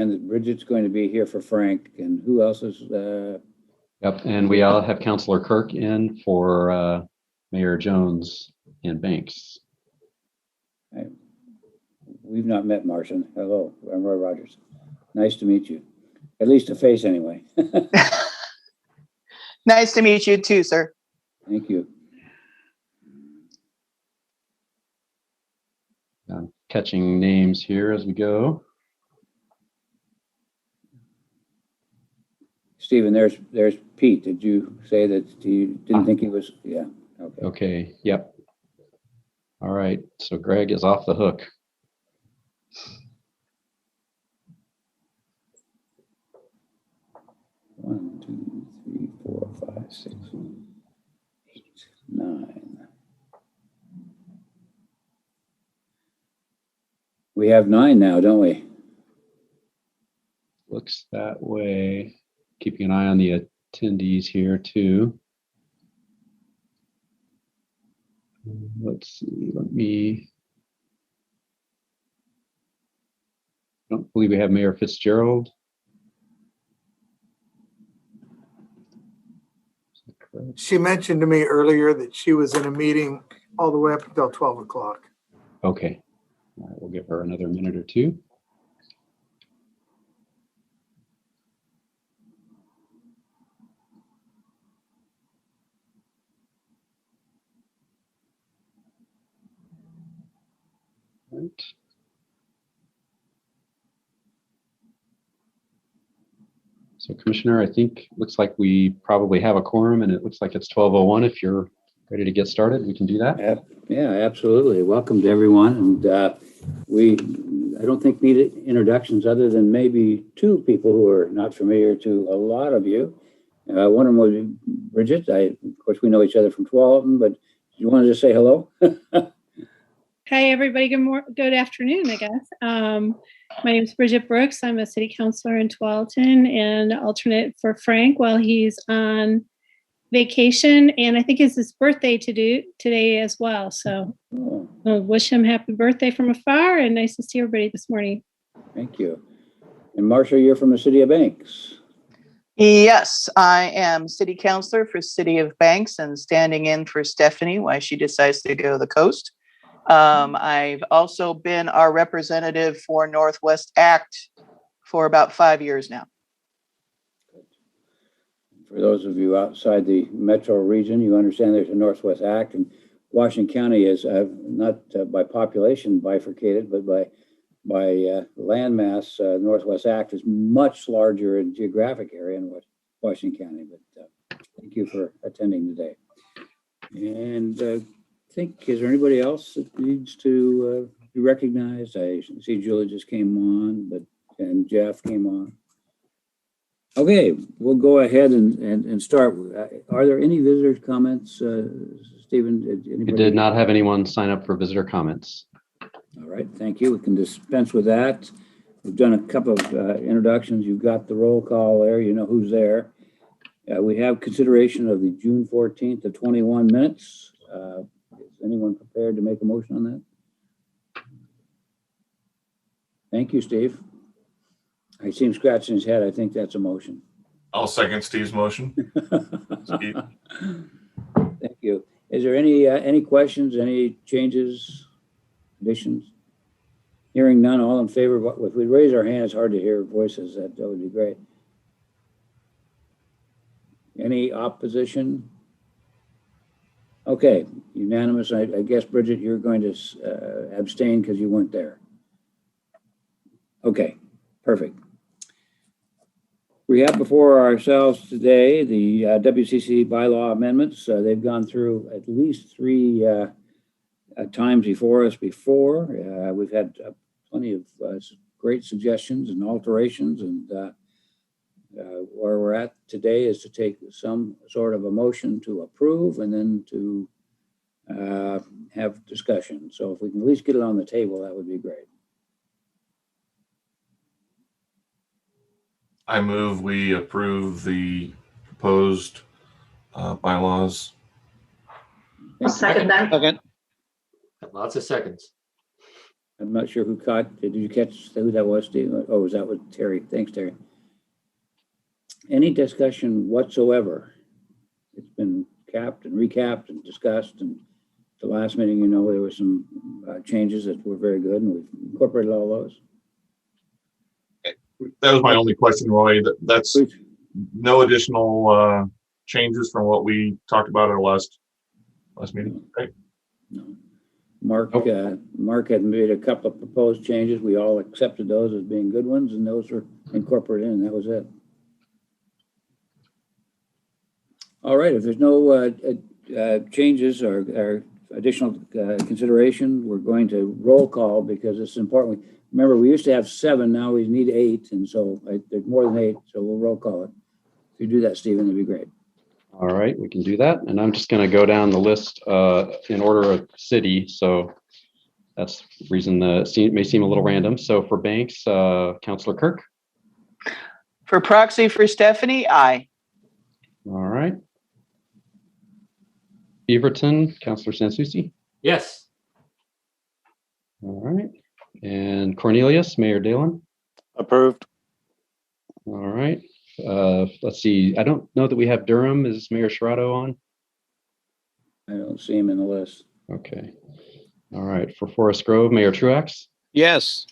And Bridget's going to be here for Frank. And who else is? Yep, and we all have Councilor Kirk in for Mayor Jones and Banks. We've not met, Martian. Hello, I'm Roy Rogers. Nice to meet you. At least a face anyway. Nice to meet you too, sir. Thank you. I'm catching names here as we go. Stephen, there's Pete. Did you say that you didn't think he was? Yeah. Okay. Okay, yep. All right, so Greg is off the hook. One, 2, 3, 4, 5, 6, 8, 9. We have 9 now, don't we? Looks that way. Keeping an eye on the attendees here too. Let's see, I don't believe we have Mayor Fitzgerald. Is that correct? She mentioned to me earlier that she was in a meeting all the way up until 12 o'clock. Okay, all right, we'll give her another minute or two. Right. So Commissioner, I think looks like we probably have a quorum and it looks like it's 12:01. If you're ready to get started, we can do that. Yeah, absolutely. Welcome to everyone. And I don't think need introductions other than maybe 2 people who are not familiar to a lot of you. One of them was Bridget. Of course, we know each other from Tualatin, but you want to just say hello? Hi, everybody. Good afternoon, I guess. My name is Bridget Brooks. I'm a city councilor in Tualatin and alternate for Frank while he's on vacation. And I think it's his birthday today as well. So I'll wish him happy birthday from afar and nice to see everybody this morning. Thank you. And Marsha, you're from the City of Banks. Yes, I am city councilor for City of Banks and standing in for Stephanie while she decides to go to the coast. I've also been our representative for Northwest Act for about 5 years now. For those of you outside the metro region, you understand there's a Northwest Act, and Washington County is not by population bifurcated, but by landmass. Northwest Act is much larger in geographic area in Washington County. But thank you for attending today. And is there anybody else that needs to be recognized? I see Julie just came on, and Jeff came on. Okay, we'll go ahead and start. Are there any visitors' comments, Stephen? We did not have anyone sign up for visitor comments. All right, thank you. We can dispense with that. We've done a couple of introductions. You've got the roll call there. You know who's there. We have consideration of the June 14th of 21 minutes. Is anyone prepared to make a motion on that? Thank you, Steve. I see him scratching his head. I think that's a motion. I'll second Steve's motion. Steve. Thank you. Is there any questions, any changes, additions? Hearing none, all in favor? If we raise our hand, it's hard to hear voices. That would be great. Any opposition? Okay, unanimous. I guess, Bridget, you're going to abstain because you weren't there. Okay, perfect. We have before ourselves today the WCC bylaw amendments. They've gone through at least 3 times before us before. We've had plenty of great suggestions and alterations, and where we're at today is to take some sort of a motion to approve and then to have discussion. So if we can at least get it on the table, that would be great. I move we approve the proposed bylaws. I'll second that. Second. Lots of seconds. I'm not sure who caught, did you catch who that was, Steve? Oh, was that with Terry? Thanks, Terry. Any discussion whatsoever? It's been capped and recapped and discussed, and the last meeting, you know, there were some changes that were very good, and we've incorporated all those. That was my only question, Roy. That's Please. no additional changes from what we talked about at our last meeting. Right? No. Mark had made a couple of proposed changes. We all accepted those as being good ones, and those were incorporated in, and that was it. All right, if there's no changes or additional consideration, we're going to roll call because it's important. Remember, we used to have 7, now we need 8, and so there's more than 8, so we'll roll call it. If you do that, Stephen, that'd be great. All right, we can do that. And I'm just going to go down the list in order of city. So that's the reason it may seem a little random. So for banks, Councilor Kirk. For proxy for Stephanie, aye. All right. Beaverton, Councilor Sansucci. Yes. All right. And Cornelius, Mayor Dalen. Approved. All right. Let's see. I don't know that we have Durham. Is Mayor Sherrado on? I don't see him in the list. Okay. All right. For Forest Grove, Mayor Truax. Yes.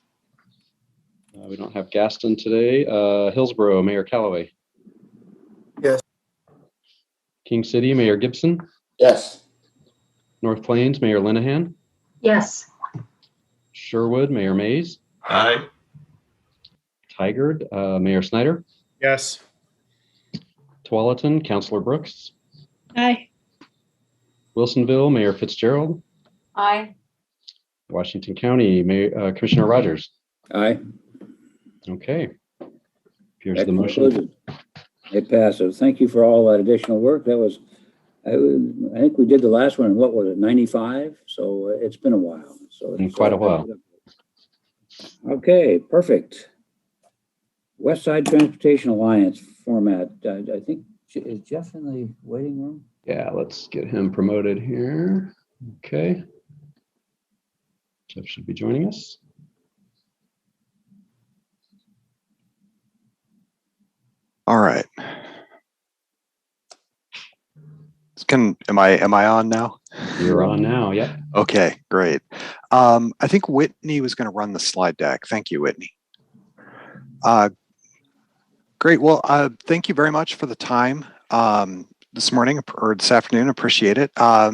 We don't have Gaston today. Hillsborough, Mayor Callaway. Yes. King City, Mayor Gibson. Yes. North Plains, Mayor Linehan. Yes. Sherwood, Mayor Mays. Aye. Tigard, Mayor Snyder. Yes. Tualatin, Councilor Brooks. Aye. Wilsonville, Mayor Fitzgerald. Aye. Washington County, Mayor, Commissioner Rogers. Aye. Okay. Here's That the motion. concludes it. It passes. Thank you for all that additional work. That was, I think we did the last one, what was it, 95? So it's been a while. So it's Quite a while. Okay, perfect. West Side Transportation Alliance format. I think, is Jeff in the waiting room? Yeah, let's get him promoted here. Okay. Jeff should be joining us. All right. Am I on now? You're on now. Yep. Okay, great. I think Whitney was going to run the slide deck. Thank you, Whitney. Great. Well, thank you very much for the time this morning or this afternoon. Appreciate it.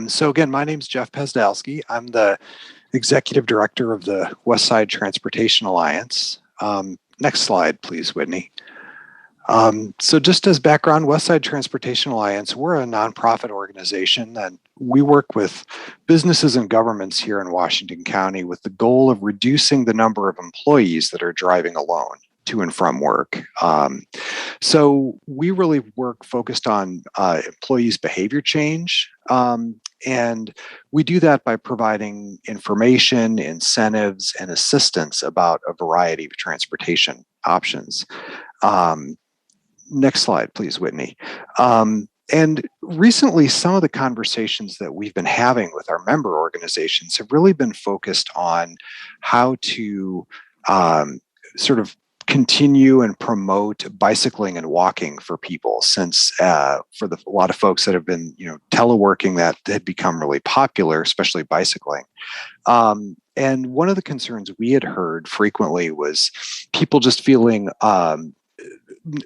So again, my name is Jeff Pezdalski. I'm the Executive Director of the West Side Transportation Alliance. Next slide, please, Whitney. So just as background, West Side Transportation Alliance, we're a nonprofit organization and we work with businesses and governments here in Washington County with the goal of reducing the number of employees that are driving alone to and from work. So we really work focused on employees' behavior change. And we do that by providing information, incentives, and assistance about a variety of transportation options. Next slide, please, Whitney. And recently, some of the conversations that we've been having with our member organizations have really been focused on how to sort of continue and promote bicycling and walking for people, since for a lot of folks that have been, teleworking, that had become really popular, especially bicycling. And one of the concerns we had heard frequently was people just feeling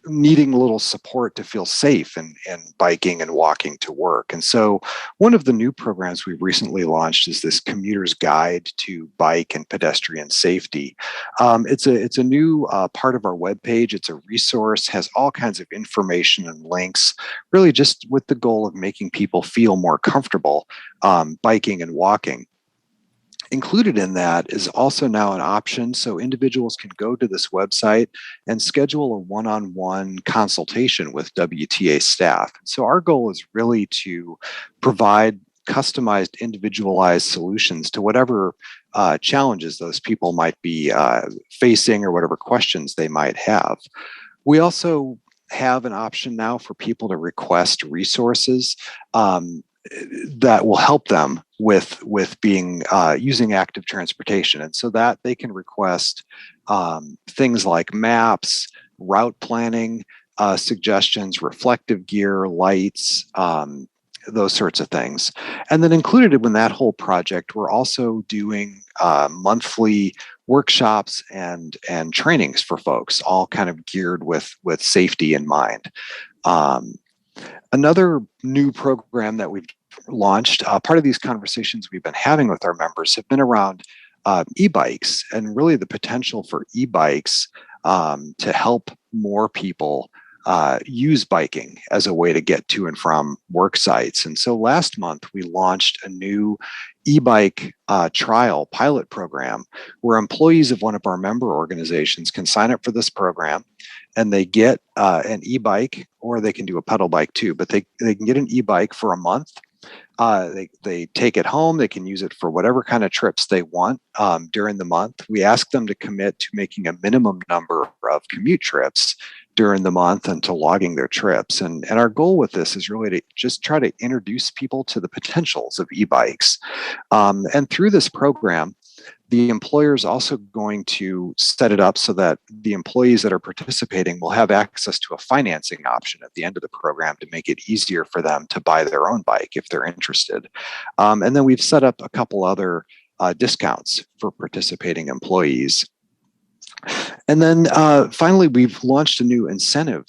needing a little support to feel safe and biking and walking to work. And so one of the new programs we've recently launched is this Commuter's Guide to Bike and Pedestrian Safety. It's a new part of our webpage. It's a resource, has all kinds of information and links, really just with the goal of making people feel more comfortable biking and walking. Included in that is also now an option, so individuals can go to this website and schedule a one-on-one consultation with WTA staff. So our goal is really to provide customized, individualized solutions to whatever challenges those people might be facing or whatever questions they might have. We also have an option now for people to request resources that will help them with being using active transportation. And so that they can request things like maps, route planning, suggestions, reflective gear, lights, those sorts of things. And then included in that whole project, we're also doing monthly workshops and trainings for folks, all kind of geared with safety in mind. Another new program that we've launched, part of these conversations we've been having with our members have been around e-bikes and really the potential for e-bikes to help more people use biking as a way to get to and from work sites. And so last month we launched a new e-bike trial pilot program where employees of one of our member organizations can sign up for this program, and they get an e-bike, or they can do a pedal bike too, but they can get an e-bike for a month. They take it home. They can use it for whatever kind of trips they want during the month. We ask them to commit to making a minimum number of commute trips during the month and to logging their trips. And our goal with this is really to just try to introduce people to the potentials of e-bikes. And through this program, the employer is also going to set it up so that the employees that are participating will have access to a financing option at the end of the program to make it easier for them to buy their own bike if they're interested. And then we've set up a couple other discounts for participating employees. And then finally, we've launched a new incentive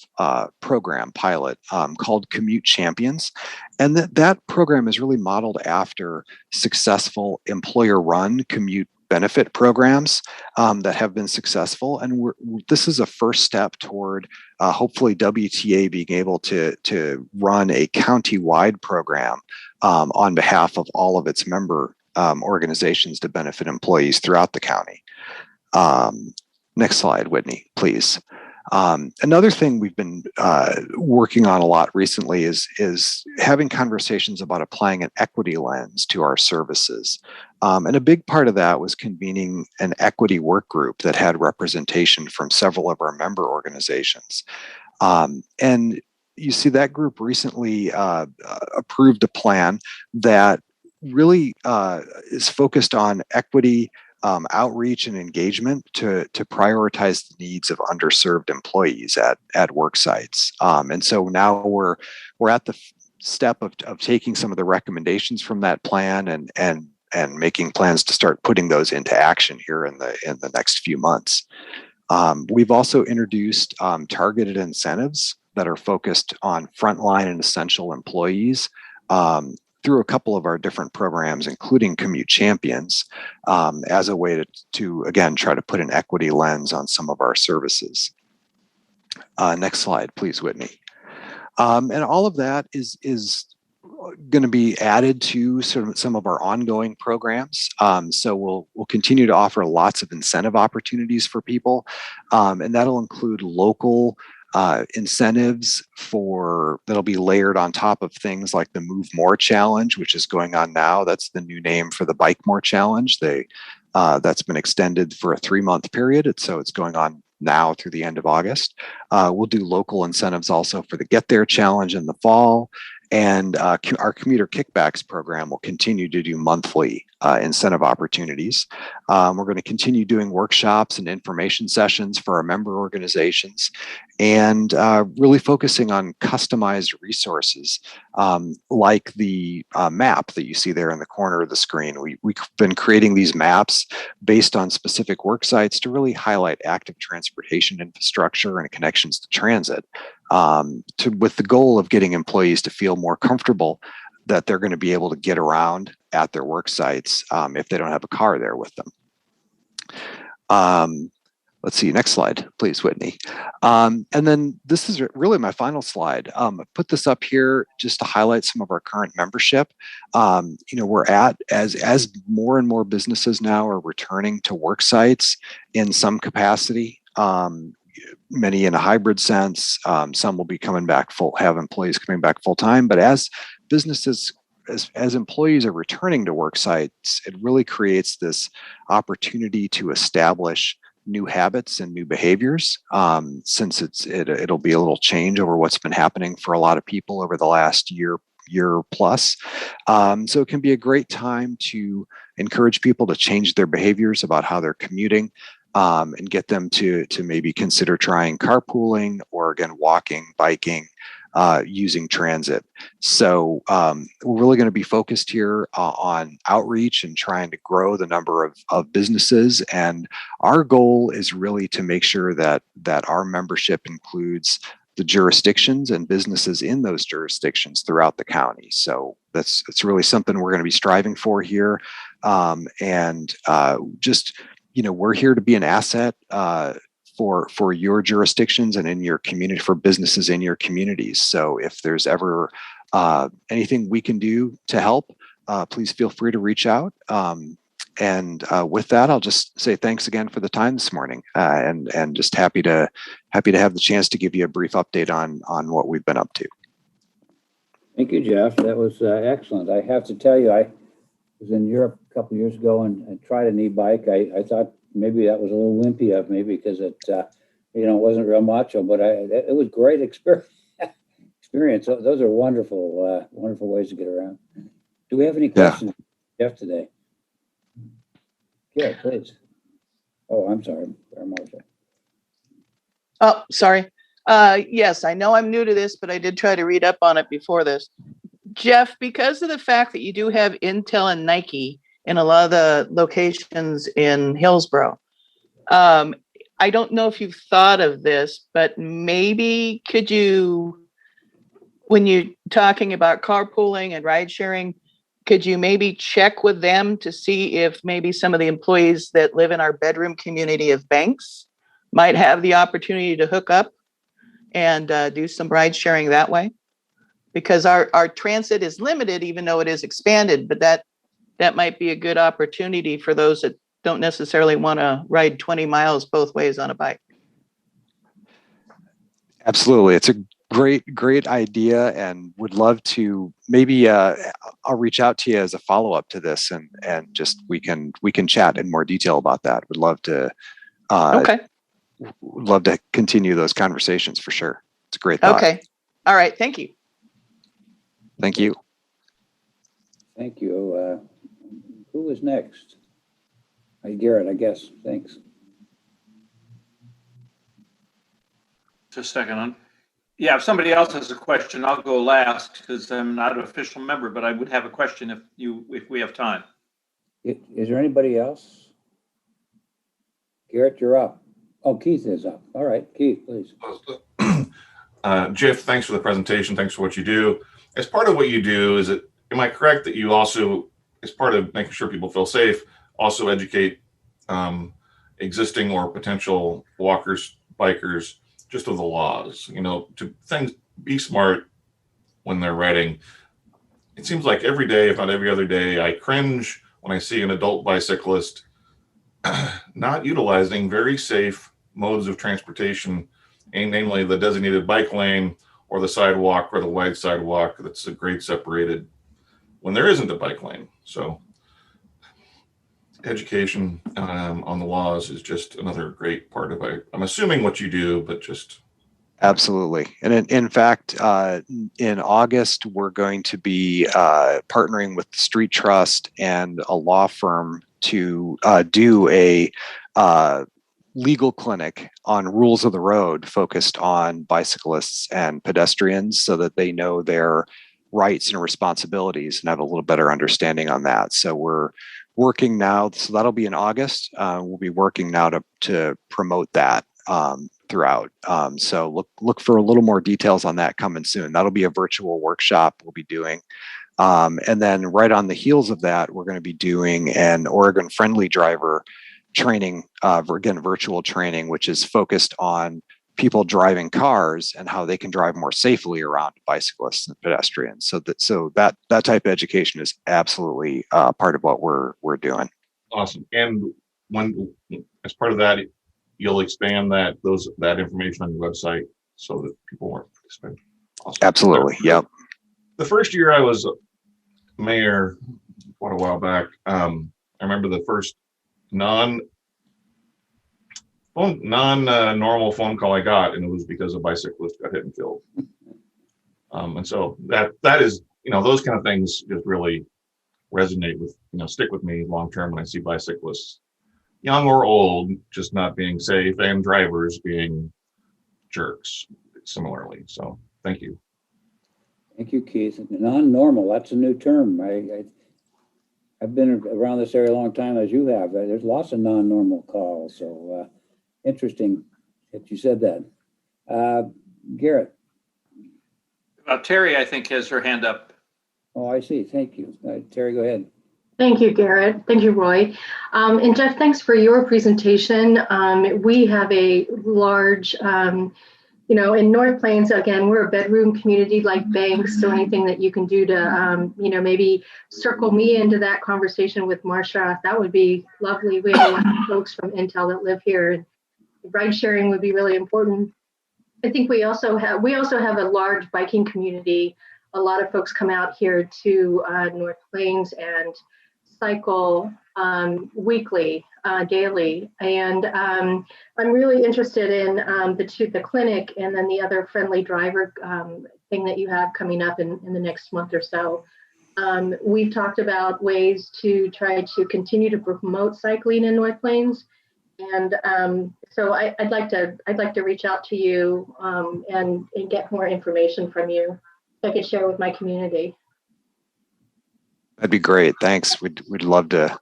program pilot called Commute Champions. And that program is really modeled after successful employer-run commute benefit programs that have been successful. And this is a first step toward hopefully WTA being able to run a county-wide program on behalf of all of its member organizations to benefit employees throughout the county. Next slide, Whitney, please. Another thing we've been working on a lot recently is having conversations about applying an equity lens to our services. And a big part of that was convening an equity work group that had representation from several of our member organizations. And you see that group recently approved a plan that really is focused on equity, outreach and engagement to prioritize the needs of underserved employees at work sites. And so now we're at the step of taking some of the recommendations from that plan and making plans to start putting those into action here in the next few months. We've also introduced targeted incentives that are focused on frontline and essential employees through a couple of our different programs, including Commute Champions, as a way to again, try to put an equity lens on some of our services. Next slide, please, Whitney. And all of that is going to be added to sort of some of our ongoing programs. So we'll continue to offer lots of incentive opportunities for people, and that'll include local incentives that'll be layered on top of things like the Move More Challenge, which is going on now. That's the new name for the Bike More Challenge. That's been extended for a 3-month period. So it's going on now through the end of August. We'll do local incentives also for the Get There Challenge in the fall. And our Commuter Kickbacks program will continue to do monthly incentive opportunities. We're going to continue doing workshops and information sessions for our member organizations, and really focusing on customized resources like the map that you see there in the corner of the screen. We've been creating these maps based on specific work sites to really highlight active transportation infrastructure and connections to transit, with the goal of getting employees to feel more comfortable that they're going to be able to get around at their work sites if they don't have a car there with them. Let's see, next slide, please, Whitney. And then this is really my final slide. I put this up here just to highlight some of our current membership. We're as more and more businesses now are returning to work sites in some capacity. Many in a hybrid sense. Some will be coming back have employees coming back full time. But as businesses, as employees are returning to work sites, it really creates this opportunity to establish new habits and new behaviors. Since it'll be a little change over what's been happening for a lot of people over the last year year plus. So it can be a great time to encourage people to change their behaviors about how they're commuting, and get them to maybe consider trying carpooling or again walking, biking, using transit. So we're really going to be focused here on outreach and trying to grow the number of businesses. And our goal is really to make sure that our membership includes the jurisdictions and businesses in those jurisdictions throughout the county. So it's really something we're going to be striving for here. And just, we're here to be an asset for your jurisdictions and in your community, for businesses in your communities. So if there's ever anything we can do to help, please feel free to reach out. And with that, I'll just say thanks again for the time this morning, and just happy to have the chance to give you a brief update on what we've been up to. Thank you, Jeff. That was excellent. I have to tell you, I was in Europe a couple of years ago and tried an e-bike. I thought maybe that was a little wimpy of me because it wasn't real macho, but it was great experience. Those are wonderful ways to get around. Do we have any questions, Jeff, today? Yeah, please. Oh, I'm sorry, Marcia. Oh, sorry. Yes, I know I'm new to this, but I did try to read up on it before this. Jeff, because of the fact that you do have Intel and Nike in a lot of the locations in Hillsborough, I don't know if you've thought of this, but maybe could you, when you're talking about carpooling and ride sharing, could you maybe check with them to see if maybe some of the employees that live in our bedroom community of Banks might have the opportunity to hook up and do some ride sharing that way? Because our transit is limited, even though it is expanded, but that might be a good opportunity for those that don't necessarily want to ride 20 miles both ways on a bike. Absolutely. It's a great idea, and would love to maybe I'll reach out to you as a follow-up to this, and just we can chat in more detail about that. Would love to Okay. Would love to continue those conversations for sure. It's a great thought. Okay. All right. Thank you. Thank you. Thank you. Who was next? Garrett, I guess. Thanks. Just a second. Yeah, if somebody else has a question, I'll go last because I'm not an official member, but I would have a question if we have time. Is there anybody else? Garrett, you're up. Oh, Keith is up. All right, Keith, please. Jeff, thanks for the presentation. Thanks for what you do. As part of what you do, am I correct that you also, as part of making sure people feel safe, also educate existing or potential walkers, bikers, just of the laws, to be smart when they're riding? It seems like every day, if not every other day, I cringe when I see an adult bicyclist not utilizing very safe modes of transportation, and namely the designated bike lane or the sidewalk or the wide sidewalk that's a grade separated when there isn't a bike lane. So education on the laws is just another great part of it. I'm assuming what you do, but just. Absolutely. And in fact, in August, we're going to be partnering with the Street Trust and a law firm to do a legal clinic on rules of the road focused on bicyclists and pedestrians so that they know their rights and responsibilities and have a little better understanding on that. So we're working now, so that'll be in August. We'll be working now to promote that throughout. So look for a little more details on that coming soon. That'll be a virtual workshop we'll be doing. And then right on the heels of that, we're going to be doing an Oregon Friendly Driver training, again, virtual training, which is focused on people driving cars and how they can drive more safely around bicyclists and pedestrians. So that type of education is absolutely part of what we're doing. Awesome. And when, as part of that, you'll expand that information on your website so that people more participate. Awesome. Absolutely. Yep. The first year I was mayor, quite a while back, I remember the first non-normal phone call I got, and it was because a bicyclist got hit and killed. And so that is those kind of things just really resonate with, stick with me long term when I see bicyclists, young or old, just not being safe, and drivers being jerks similarly. So thank you. Thank you, Keith. Non-normal, that's a new term. I've been around this area a long time, as you have. There's lots of non-normal calls. So interesting that you said that. Garrett. Terry, I think, has her hand up. Oh, I see. Thank you. Terry, go ahead. Thank you, Garrett. Thank you, Roy. And Jeff, thanks for your presentation. We have a large, in North Plains, again, we're a bedroom community like Banks. So anything that you can do to, maybe circle me into that conversation with Marsha, that would be lovely. We have a lot of folks from Intel that live here, and ride sharing would be really important. I think we also have a large biking community. A lot of folks come out here to North Plains and cycle weekly, daily, and I'm really interested in the clinic and then the other friendly driver thing that you have coming up in the next month or so. We've talked about ways to try to continue to promote cycling in North Plains, and so I'd like to reach out to you and get more information from you so I could share with my community. That'd be great. Thanks. We'd love to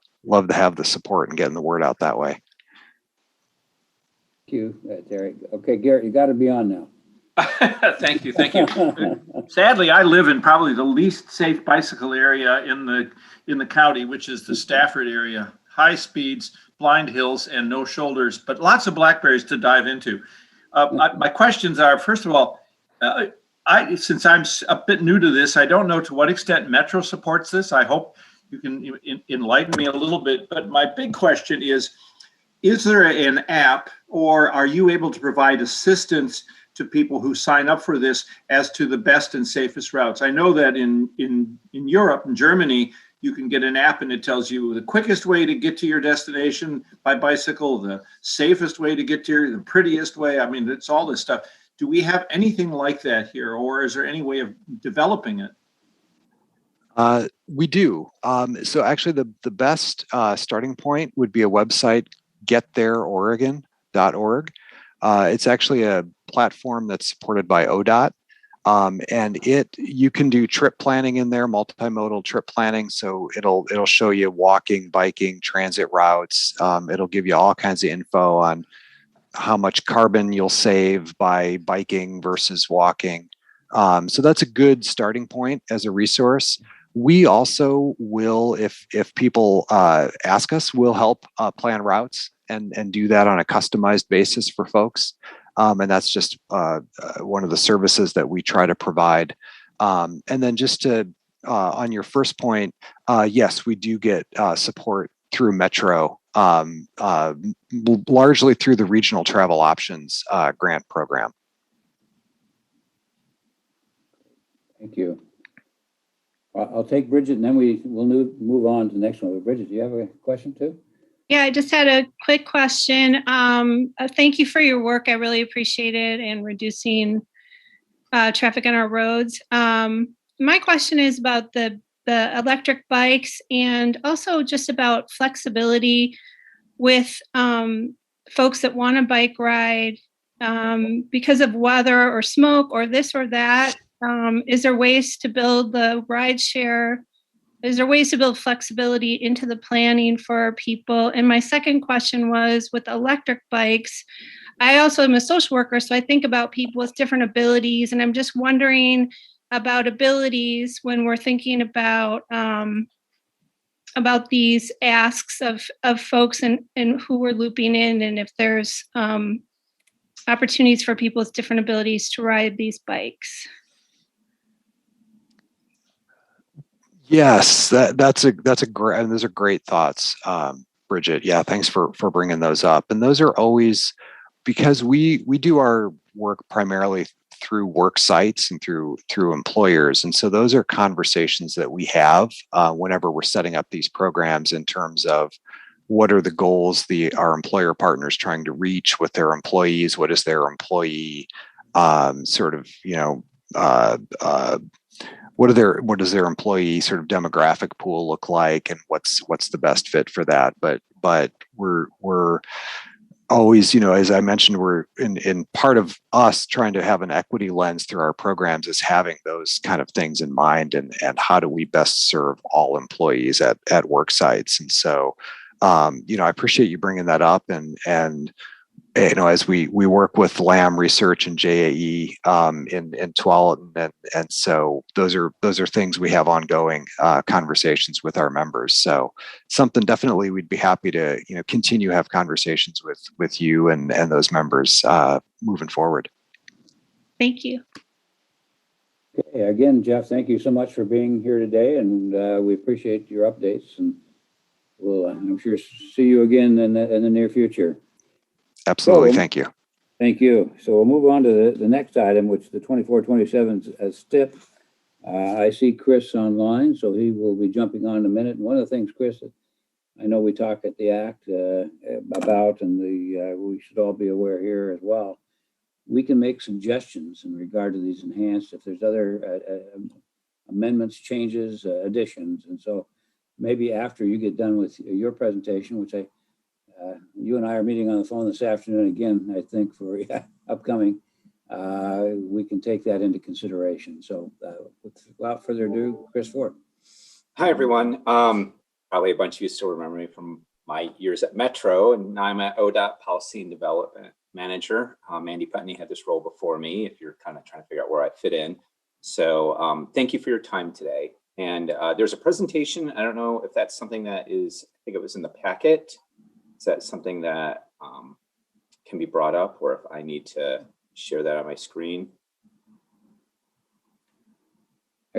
have the support and getting the word out that way. Thank you, Terry. Okay, Garrett, you got to be on now. Thank you. Sadly, I live in probably the least safe bicycle area in the county, which is the Stafford area. High speeds, blind hills, and no shoulders, but lots of blackberries to dive into. My questions are, first of all, since I'm a bit new to this, I don't know to what extent Metro supports this. I hope you can enlighten me a little bit. But my big question is there an app, or are you able to provide assistance to people who sign up for this as to the best and safest routes? I know that in Europe, in Germany, you can get an app and it tells you the quickest way to get to your destination by bicycle, the safest way to get to the prettiest way. I mean, it's all this stuff. Do we have anything like that here, or is there any way of developing it? We do. So actually the best starting point would be a website, getthereoregon.org. It's actually a platform that's supported by ODOT. And you can do trip planning in there, multimodal trip planning. So it'll show you walking, biking, transit routes. It'll give you all kinds of info on how much carbon you'll save by biking versus walking. So that's a good starting point as a resource. We also will, if people ask us, we'll help plan routes and do that on a customized basis for folks. And that's just one of the services that we try to provide. And then just to, on your first point, yes, we do get support through Metro, largely through the Regional Travel Options grant program. Thank you. I'll take Bridget, and then we'll move on to the next one. Bridget, do you have a question too? Yeah, I just had a quick question. Thank you for your work. I really appreciate it, and reducing traffic on our roads. My question is about the electric bikes, and also just about flexibility with folks that want to bike ride because of weather or smoke or this or that. Is there ways to build the ride share? Is there ways to build flexibility into the planning for people? And my second question was, with electric bikes, I also am a social worker, so I think about people with different abilities, and I'm just wondering about abilities when we're thinking about these asks of folks and who we're looping in, and if there's opportunities for people with different abilities to ride these bikes. Yes, that's a great, and those are great thoughts, Bridget. Yeah, thanks for bringing those up. And those are always, because we do our work primarily through work sites and through employers, and so those are conversations that we have whenever we're setting up these programs in terms of what are the goals our employer partners trying to reach with their employees. What is their employee what does their employee sort of demographic pool look like, and what's the best fit for that. But we're always, as I mentioned, we're in part of us trying to have an equity lens through our programs is having those kind of things in mind, and how do we best serve all employees at work sites. And so, I appreciate you bringing that up, and as we work with LAM Research and JAE in Tualatin, and so those are things we have ongoing conversations with our members. So something definitely we'd be happy to continue have conversations with you and those members moving forward. Thank you. Okay, again, Jeff, thank you so much for being here today, and we appreciate your updates, and we'll I'm sure see you again in the near future. Absolutely. So, thank you. Thank you. So we'll move on to the next item, which is the 24-27 STIP. I see Chris online, so he will be jumping on in a minute. And one of the things, Chris, that I know we talk at the ACT about, and we should all be aware here as well, we can make suggestions in regard to these enhanced, if there's other amendments, changes, additions. And so maybe after you get done with your presentation, which you and I are meeting on the phone this afternoon again, I think, for upcoming, we can take that into consideration. So without further ado, Chris Ford. Hi, everyone. Probably a bunch of you still remember me from my years at Metro, and now I'm at ODOT Policy and Development Manager. Mandy Putney had this role before me, if you're kind of trying to figure out where I fit in. So thank you for your time today. And there's a presentation. I don't know if that's something that is, I think it was in the packet. Is that something that can be brought up, or if I need to share that on my screen?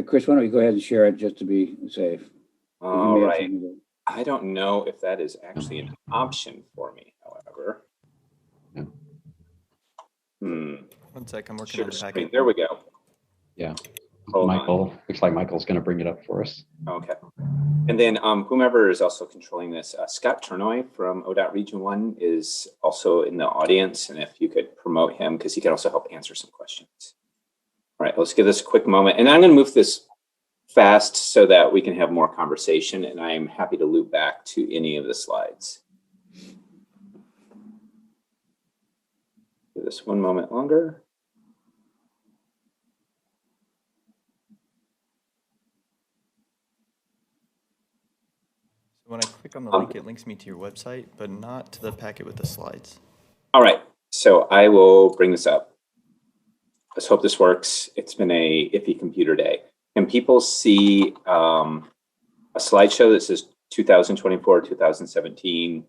Chris, why don't you go ahead and share it just to be safe? All right. I don't know if that is actually an option for me, however. One sec, I'm working on the packet. There we go. Yeah. Hold Michael, looks like Michael's going to bring it up for us. Okay. And then whomever is also controlling this, Scott Turnoy from ODOT Region 1 is also in the audience. And if you could promote him, because he can also help answer some questions. All right, let's give this a quick moment. And I'm going to move this fast so that we can have more conversation. And I'm happy to loop back to any of the slides. Give this one moment longer. When I click on the link, it links me to your website, but not to the packet with the slides. All right, so I will bring this up. Let's hope this works. It's been a iffy computer day. Can people see a slideshow that says 2024, 2017?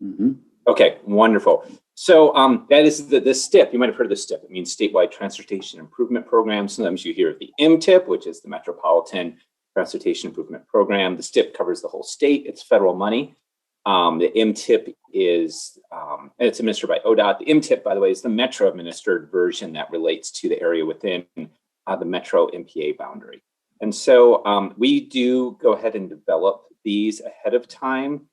Mm-hmm. Okay, wonderful. So that is the STIP. You might have heard of the STIP. It means Statewide Transportation Improvement Program. Sometimes you hear of the MTIP, which is the Metropolitan Transportation Improvement Program. The STIP covers the whole state. It's federal money. The MTIP is, and it's administered by ODOT. The MTIP, by the way, is the Metro administered version that relates to the area within the Metro MPA boundary. And so we do go ahead and develop these ahead of time.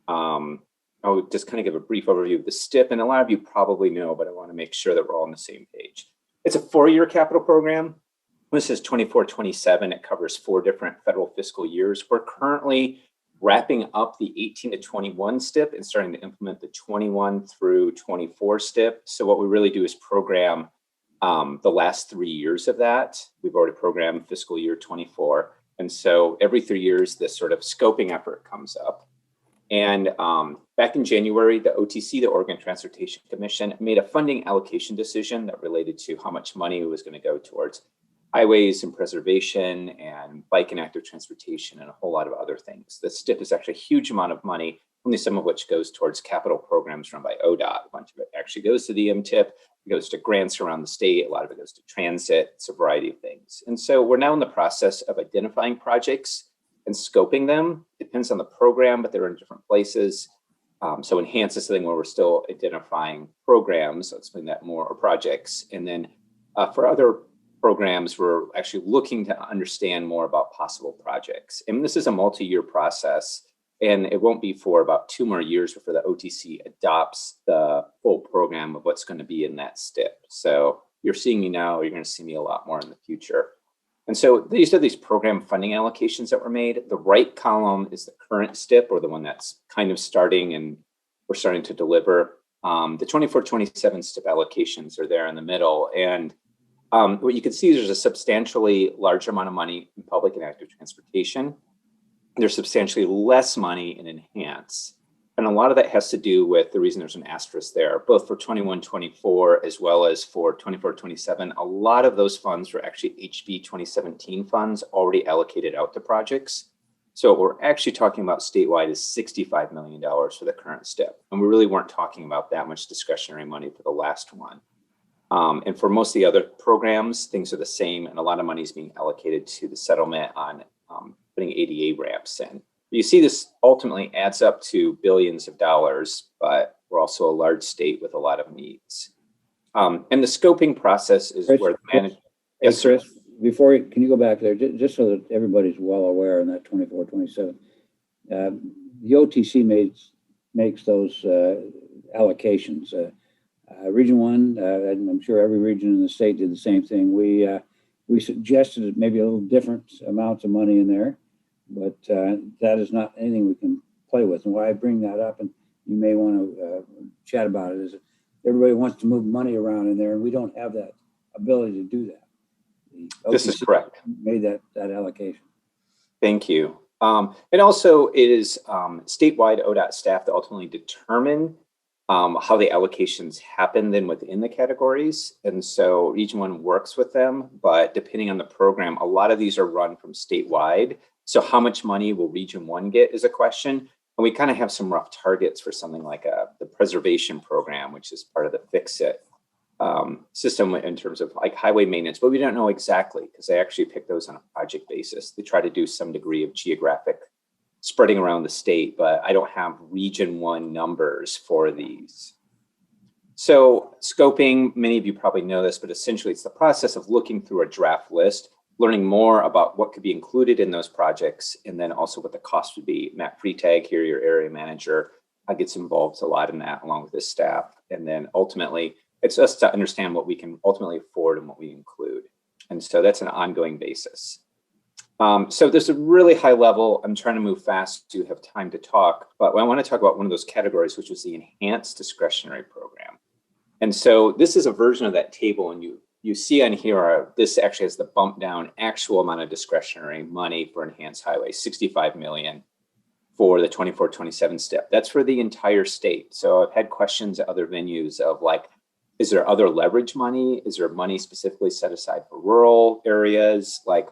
I'll just kind of give a brief overview of the STIP, and a lot of you probably know, but I want to make sure that we're all on the same page. It's a 4-year capital program. This is 24-27. It covers 4 different federal fiscal years. We're currently wrapping up the 18 to 21 STIP and starting to implement the 21 through 24 STIP. So what we really do is program the last 3 years of that. We've already programmed fiscal year 24. And so every 3 years, this sort of scoping effort comes up. And back in January, the OTC, the Oregon Transportation Commission, made a funding allocation decision that related to how much money was going to go towards highways and preservation and bike and active transportation and a whole lot of other things. The STIP is actually a huge amount of money, only some of which goes towards capital programs run by ODOT. A bunch of it actually goes to the MTIP, it goes to grants around the state, a lot of it goes to transit, it's a variety of things. And so we're now in the process of identifying projects and scoping them. It depends on the program, but they're in different places. So enhance is something where we're still identifying programs, I'll explain that more, or projects. And then for other programs, we're actually looking to understand more about possible projects. And this is a multi-year process, and it won't be for about 2 more years before the OTC adopts the full program of what's going to be in that STIP. So you're seeing me now, you're going to see me a lot more in the future. And so these are these program funding allocations that were made. The right column is the current STIP, or the one that's kind of starting and we're starting to deliver. The 24-27 STIP allocations are there in the middle. And what you can see is there's a substantially larger amount of money in public and active transportation. There's substantially less money in enhance. And a lot of that has to do with the reason there's an asterisk there, both for 21-24 as well as for 24-27. A lot of those funds were actually HB 2017 funds already allocated out to projects. So what we're actually talking about statewide is $65 million for the current STIP. And we really weren't talking about that much discretionary money for the last one. And for most of the other programs, things are the same, and a lot of money is being allocated to the settlement on putting ADA ramps in. You see this ultimately adds up to billions of dollars, but we're also a large state with a lot of needs. And the scoping process is Chris, where the manager. Yes, Chris, before you, can you go back there, just so that everybody's well aware in that 24-27? The OTC makes those allocations. Region 1, and I'm sure every region in the state did the same thing. We suggested maybe a little different amounts of money in there, but that is not anything we can play with. And why I bring that up, and you may want to chat about it, is everybody wants to move money around in there, and we don't have that ability to do that. This is correct. Made that allocation. Thank you. And also it is statewide ODOT staff that ultimately determine how the allocations happen then within the categories. And so Region 1 works with them, but depending on the program, a lot of these are run from statewide. So how much money will Region 1 get is a question. And we kind of have some rough targets for something like the preservation program, which is part of the Fix-It system in terms of like highway maintenance, but we don't know exactly because they actually pick those on a project basis. They try to do some degree of geographic spreading around the state, but I don't have Region 1 numbers for these. So scoping, many of you probably know this, but essentially it's the process of looking through a draft list, learning more about what could be included in those projects, and then also what the cost would be. Matt Freitag here, your area manager, gets involved a lot in that along with his staff. And then ultimately, it's us to understand what we can ultimately afford and what we include. And so that's an ongoing basis. So there's a really high level. I'm trying to move fast to have time to talk, but I want to talk about one of those categories, which was the enhanced discretionary program. And so this is a version of that table, and you see on here, this actually has the bump down actual amount of discretionary money for enhanced highways, 65 million for the 24-27 STIP. That's for the entire state. So I've had questions at other venues of like, is there other leverage money? Is there money specifically set aside for rural areas? Like,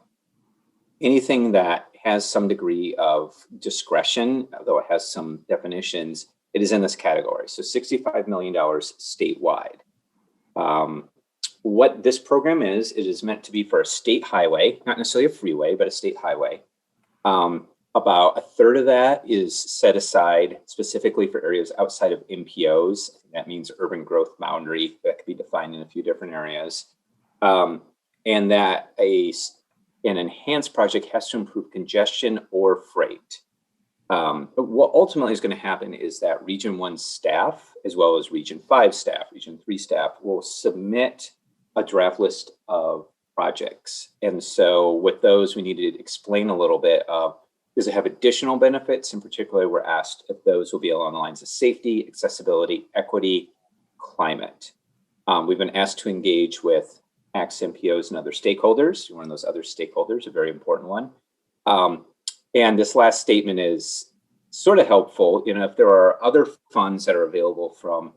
anything that has some degree of discretion, although it has some definitions, it is in this category. So $65 million statewide. What this program is, it is meant to be for a state highway, not necessarily a freeway, but a state highway. About a third of that is set aside specifically for areas outside of MPOs. That means urban growth boundary that could be defined in a few different areas. And that an enhanced project has to improve congestion or freight. But what ultimately is going to happen is that Region 1 staff, as well as Region 5 staff, Region 3 staff, will submit a draft list of projects. And so with those, we need to explain a little bit of, does it have additional benefits? In particular, we're asked if those will be along the lines of safety, accessibility, equity, climate. We've been asked to engage with ACTS, MPOs, and other stakeholders. One of those other stakeholders, a very important one. And this last statement is sort of helpful. You know, if there are other funds that are available from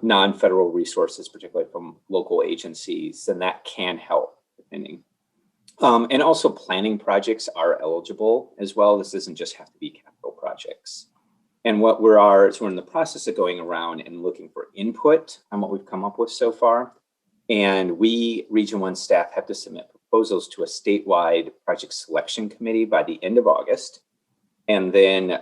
non-federal resources, particularly from local agencies, then that can help, depending. And also planning projects are eligible as well. This doesn't just have to be capital projects. And what we're in the process of going around and looking for input on what we've come up with so far. And we, Region 1 staff, have to submit proposals to a statewide project selection committee by the end of August. And then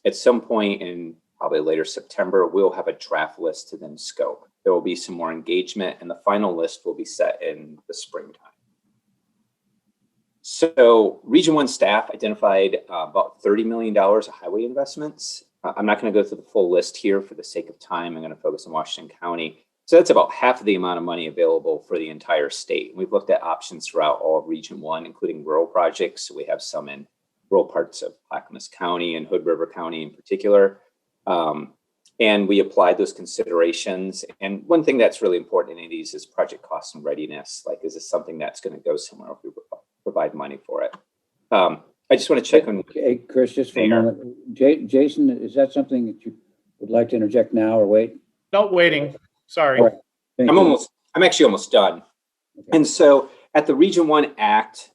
at some point in probably later September, we'll have a draft list to then scope. There will be some more engagement, and the final list will be set in the springtime. So Region 1 staff identified about $30 million of highway investments. I'm not going to go through the full list here for the sake of time. I'm going to focus on Washington County. So that's about half of the amount of money available for the entire state. We've looked at options throughout all of Region 1, including rural projects. So we have some in rural parts of Clackamas County and Hood River County in particular. And we applied those considerations. And one thing that's really important in any of these is project cost and readiness. Like, is this something that's going to go somewhere if we provide money for it? I just want to check on. Hey, Chris, just for a moment. Jason, is that something that you would like to interject now or wait? No, waiting. Sorry. All right. Thank you. I'm actually almost done. Okay. And so at the Region 1 Act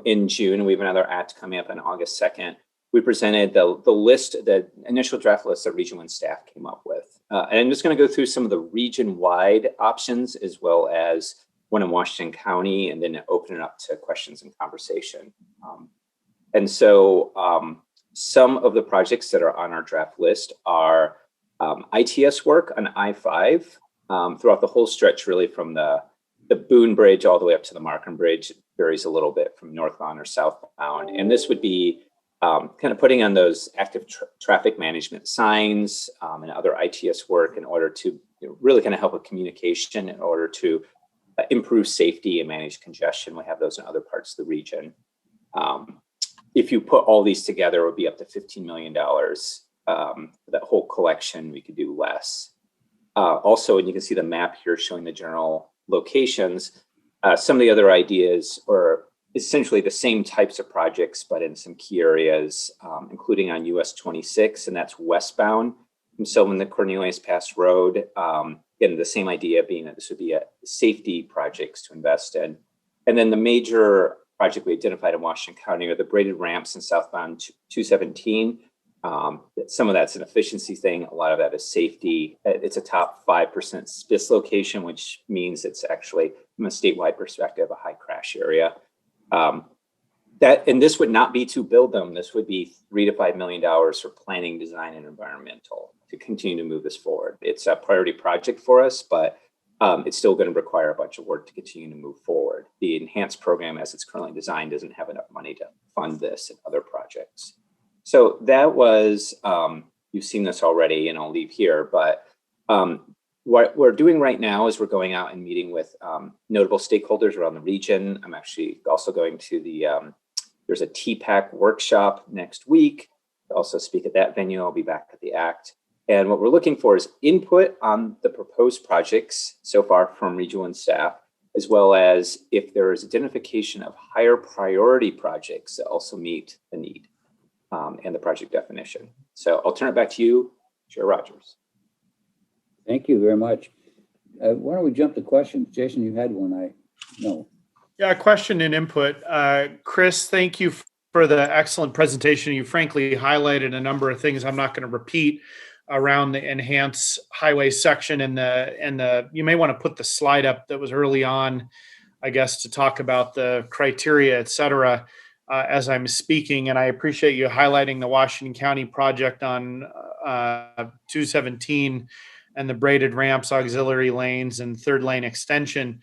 in June, and we have another act coming up on August 2nd, we presented the list, the initial draft list that Region 1 staff came up with. And I'm just going to go through some of the region-wide options as well as one in Washington County, and then open it up to questions and conversation. And so some of the projects that are on our draft list are ITS work on I-5 throughout the whole stretch, really from the Boone Bridge all the way up to the Markham Bridge. It varies a little bit from northbound or southbound. And this would be kind of putting on those active traffic management signs and other ITS work in order to really kind of help with communication in order to improve safety and manage congestion. We have those in other parts of the region. If you put all these together, it would be up to $15 million. That whole collection, we could do less. Also, and you can see the map here showing the general locations. Some of the other ideas are essentially the same types of projects, but in some key areas, including on US 26, and that's westbound from Sylvan to Cornelius Pass Road. Again, the same idea being that this would be a safety projects to invest in. And then the major project we identified in Washington County are the braided ramps in southbound 217. Some of that's an efficiency thing. A lot of that is safety. It's a top 5% SPIS location, which means it's actually, from a statewide perspective, a high crash area. And this would not be to build them. This would be $3 to $5 million for planning, design, and environmental to continue to move this forward. It's a priority project for us, but it's still going to require a bunch of work to continue to move forward. The enhanced program, as it's currently designed, doesn't have enough money to fund this and other projects. So that was, you've seen this already, and I'll leave here, but what we're doing right now is we're going out and meeting with notable stakeholders around the region. I'm actually also going to there's a TPAC workshop next week. I'll also speak at that venue. I'll be back at the ACT. And what we're looking for is input on the proposed projects so far from Region 1 staff, as well as if there is identification of higher priority projects that also meet the need and the project definition. So I'll turn it back to you, Chair Rogers. Thank you very much. Why don't we jump to questions? Jason, you had one, no. Yeah, question and input. Chris, thank you for the excellent presentation. You frankly highlighted a number of things I'm not going to repeat around the enhanced highway section, and you may want to put the slide up that was early on, I guess, to talk about the criteria, et cetera, as I'm speaking. And I appreciate you highlighting the Washington County project on 217 and the braided ramps, auxiliary lanes, and third lane extension.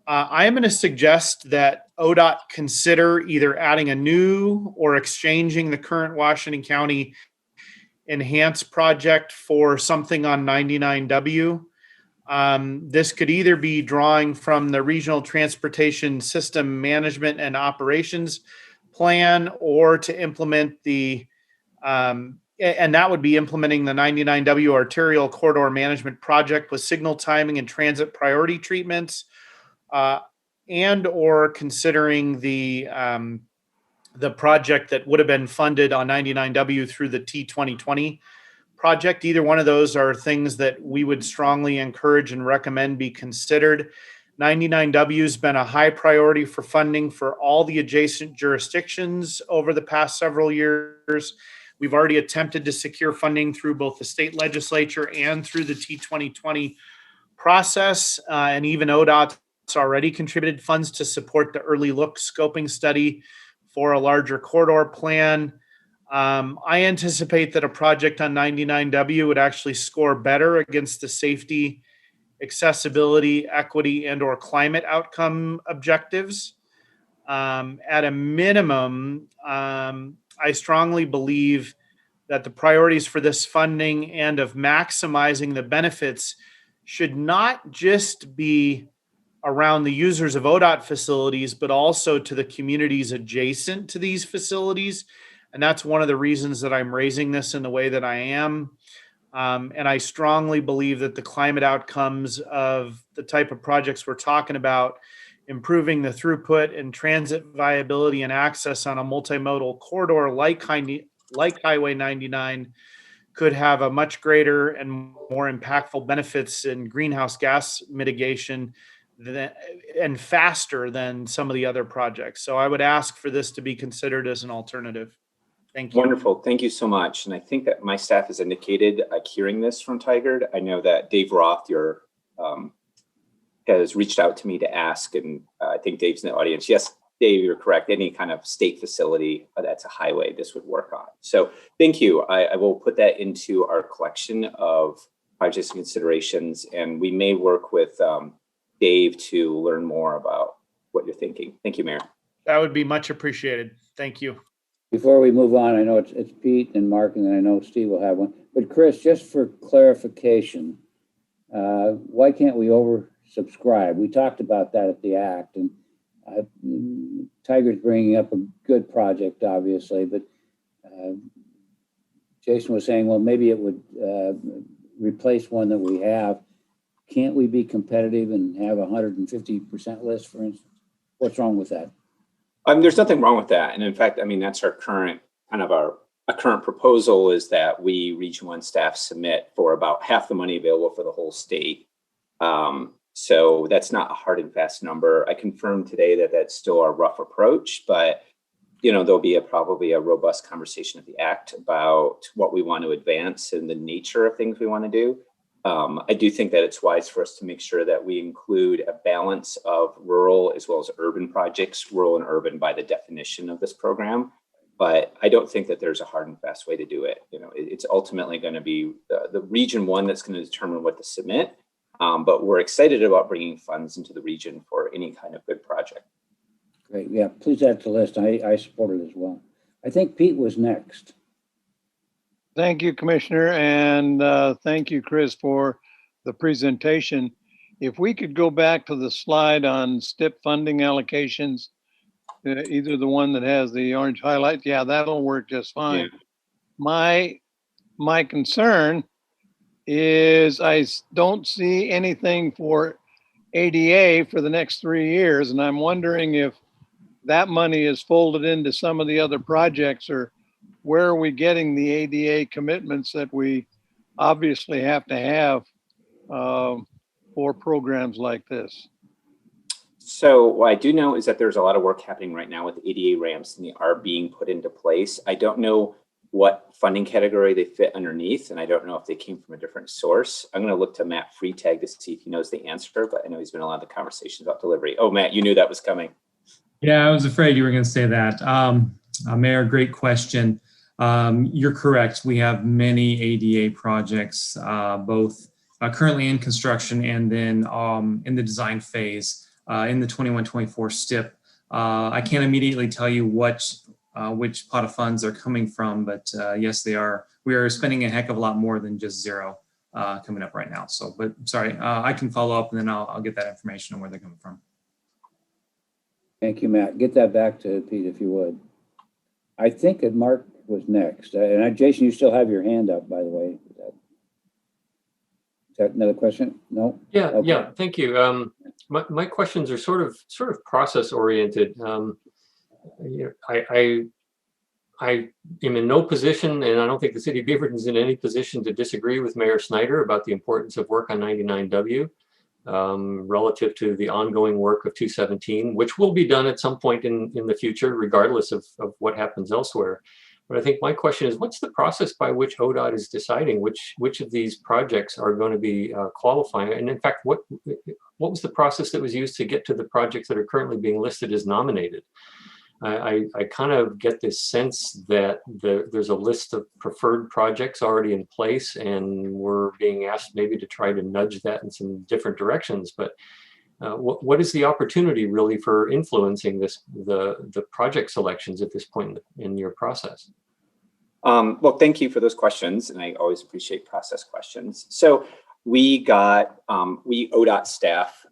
I am going to suggest that ODOT consider either adding a new or exchanging the current Washington County enhanced project for something on 99W. This could either be drawing from the Regional Transportation System Management and Operations Plan, or to implement and that would be implementing the 99W Arterial Corridor Management Project with signal timing and transit priority treatments, and or considering the project that would have been funded on 99W through the T2020 project. Either one of those are things that we would strongly encourage and recommend be considered. 99W has been a high priority for funding for all the adjacent jurisdictions over the past several years. We've already attempted to secure funding through both the state legislature and through the T2020 process, and even ODOT's already contributed funds to support the early look scoping study for a larger corridor plan. I anticipate that a project on 99W would actually score better against the safety, accessibility, equity, and or climate outcome objectives. At a minimum, I strongly believe that the priorities for this funding and of maximizing the benefits should not just be around the users of ODOT facilities, but also to the communities adjacent to these facilities. And that's one of the reasons that I'm raising this in the way that I am. And I strongly believe that the climate outcomes of the type of projects we're talking about, improving the throughput and transit viability and access on a multimodal corridor like Highway 99, could have a much greater and more impactful benefits in greenhouse gas mitigation and faster than some of the other projects. So I would ask for this to be considered as an alternative. Thank you. Wonderful. Thank you so much. And I think that my staff has indicated hearing this from Tigard. I know that Dave Roth, has reached out to me to ask, and I think Dave's in the audience. Yes, Dave, you're correct. Any kind of state facility that's a highway, this would work on. So thank you. I will put that into our collection of projects and considerations, and we may work with Dave to learn more about what you're thinking. Thank you, Mayor. That would be much appreciated. Thank you. Before we move on, I know it's Pete and Mark, and then I know Steve will have one. But Chris, just for clarification, why can't we oversubscribe? We talked about that at the ACT, and Tigard's bringing up a good project, obviously, but Jason was saying, well, maybe it would replace one that we have. Can't we be competitive and have 150% list, for instance? What's wrong with that? There's nothing wrong with that. And in fact, I mean, that's our current current proposal, is that we Region 1 staff submit for about half the money available for the whole state. So that's not a hard and fast number. I confirmed today that that's still a rough approach, but there'll be probably a robust conversation at the ACT about what we want to advance and the nature of things we want to do. I do think that it's wise for us to make sure that we include a balance of rural as well as urban projects, rural and urban by the definition of this program. But I don't think that there's a hard and fast way to do it. It's ultimately going to be the Region 1 that's going to determine what to submit. But we're excited about bringing funds into the region for any kind of good project. Great. Yeah, please add to the list. I support it as well. I think Pete was next. Thank you, Commissioner, and thank you, Chris, for the presentation. If we could go back to the slide on STIP funding allocations, either the one that has the orange highlight, yeah, that'll work just fine. Yeah. My concern is I don't see anything for ADA for the next 3 years, and I'm wondering if that money is folded into some of the other projects, or where are we getting the ADA commitments that we obviously have to have for programs like this? So what I do know is that there's a lot of work happening right now with ADA ramps, and they are being put into place. I don't know what funding category they fit underneath, and I don't know if they came from a different source. I'm going to look to Matt Freitag to see if he knows the answer, but I know he's been in a lot of the conversations about delivery. Oh, Matt, you knew that was coming. Yeah, I was afraid you were going to say that. Mayor, great question. You're correct. We have many ADA projects, both currently in construction and then in the design phase in the 21-24 STIP. I can't immediately tell you which pot of funds are coming from, but yes, they are. We are spending a heck of a lot more than just zero coming up right now. So, but sorry, I can follow up and then I'll get that information on where they're coming from. Thank you, Matt. Get that back to Pete if you would. I think that Mark was next. And Jason, you still have your hand up, by the way. Is that another question? No? Yeah, okay. Yeah, thank you. My questions are sort of process oriented. I am in no position, and I don't think the city of Beaverton is in any position to disagree with Mayor Snyder about the importance of work on 99W relative to the ongoing work of 217, which will be done at some point in the future, regardless of what happens elsewhere. But I think my question is, what's the process by which ODOT is deciding which of these projects are going to be qualifying? And in fact, what was the process that was used to get to the projects that are currently being listed as nominated? I kind of get this sense that there's a list of preferred projects already in place, and we're being asked maybe to try to nudge that in some different directions. But what is the opportunity really for influencing the project selections at this point in your process? Well, thank you for those questions, and I always appreciate process questions. So we ODOT staff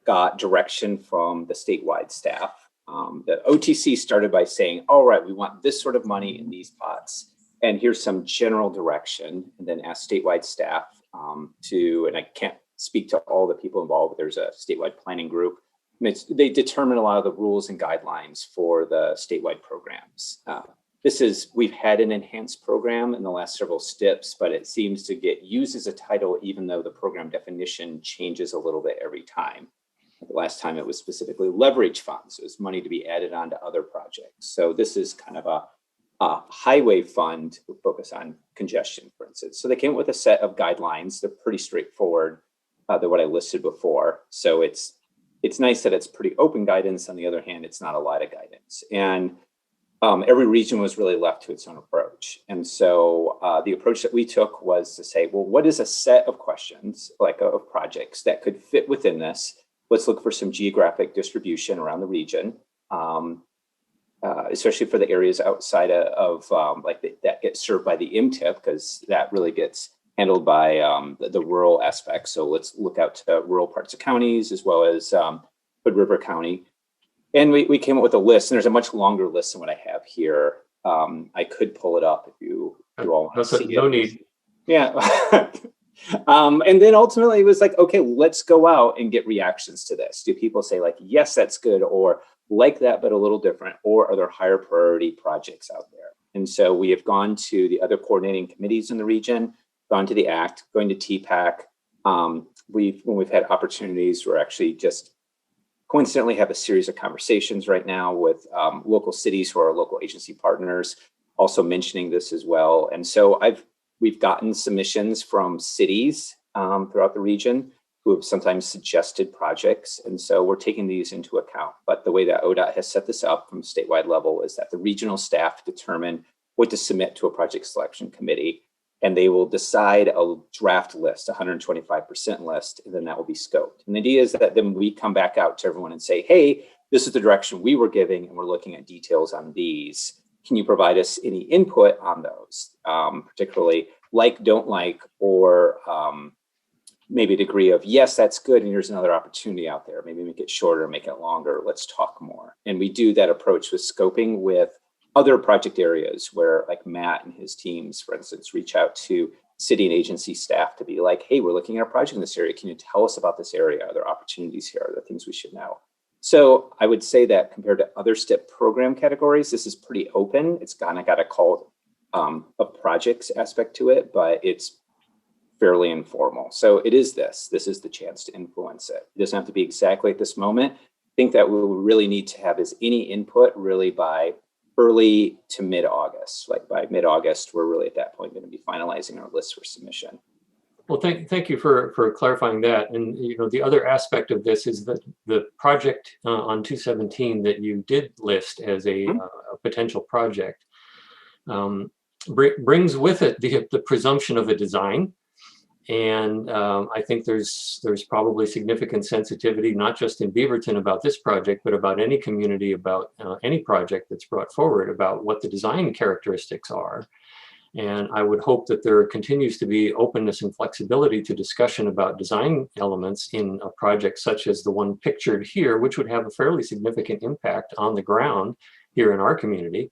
got direction from the statewide staff. The OTC started by saying, all right, we want this sort of money in these pots, and here's some general direction, and then asked statewide staff and I can't speak to all the people involved, but there's a statewide planning group. And they determine a lot of the rules and guidelines for the statewide programs. We've had an enhanced program in the last several STIPs, but it seems to get used as a title, even though the program definition changes a little bit every time. The last time it was specifically leverage funds. It was money to be added on to other projects. So this is kind of a highway fund with focus on congestion, for instance. So they came up with a set of guidelines. They're pretty straightforward. They're what I listed before. So it's nice that it's pretty open guidance. On the other hand, it's not a lot of guidance. And every region was really left to its own approach. And so the approach that we took was to say, well, what is a set of questions, like of projects that could fit within this? Let's look for some geographic distribution around the region, especially for the areas outside of that get served by the MTIP, because that really gets handled by the rural aspect. So let's look out to rural parts of counties as well as Hood River County. And we came up with a list, and there's a much longer list than what I have here. I could pull it up if you all want to see it. No need. Yeah. And then ultimately it was like, okay, let's go out and get reactions to this. Do people say like, yes, that's good, or like that, but a little different, or are there higher priority projects out there? And so we have gone to the other coordinating committees in the region, gone to the ACT, going to TPAC. When we've had opportunities, we're actually just coincidentally have a series of conversations right now with local cities who are local agency partners, also mentioning this as well. And so we've gotten submissions from cities throughout the region who have sometimes suggested projects. And so we're taking these into account. But the way that ODOT has set this up from a statewide level is that the regional staff determine what to submit to a project selection committee, and they will decide a draft list, 125% list, and then that will be scoped. And the idea is that then we come back out to everyone and say, hey, this is the direction we were giving, and we're looking at details on these. Can you provide us any input on those, particularly like, don't like, or maybe a degree of, yes, that's good, and here's another opportunity out there. Maybe make it shorter, make it longer. Let's talk more. And we do that approach with scoping with other project areas where, like Matt and his teams, for instance, reach out to city and agency staff to be like, hey, we're looking at a project in this area. Can you tell us about this area? Are there opportunities here? Are there things we should know? So I would say that compared to other STIP program categories, this is pretty open. It's kind of got a call a projects aspect to it, but it's fairly informal. So it is this is the chance to influence it. It doesn't have to be exactly at this moment. I think that what we really need to have is any input really by early to mid-August. Like by mid-August, we're really at that point going to be finalizing our list for submission. Well, thank you for clarifying that. And the other aspect of this is that the project on 217 that you did list as a potential project brings with it the presumption of a design. And I think there's probably significant sensitivity, not just in Beaverton about this project, but about any community, about any project that's brought forward, about what the design characteristics are. And I would hope that there continues to be openness and flexibility to discussion about design elements in a project such as the one pictured here, which would have a fairly significant impact on the ground here in our community.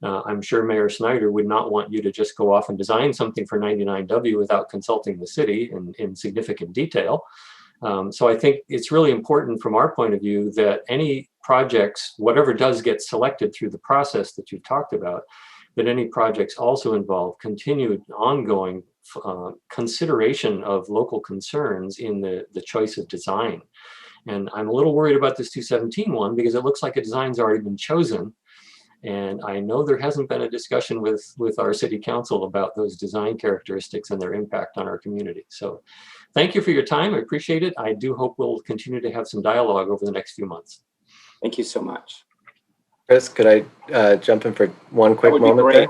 I'm sure Mayor Snyder would not want you to just go off and design something for 99W without consulting the city in significant detail. So I think it's really important from our point of view that any projects, whatever does get selected through the process that you've talked about, that any projects also involve continued ongoing consideration of local concerns in the choice of design. And I'm a little worried about this 217 one because it looks like a design's already been chosen. And I know there hasn't been a discussion with our city council about those design characteristics and their impact on our community. So thank you for your time. I appreciate it. I do hope we'll continue to have some dialogue over the next few months. Thank you so much. Chris, could I jump in for one quick moment there?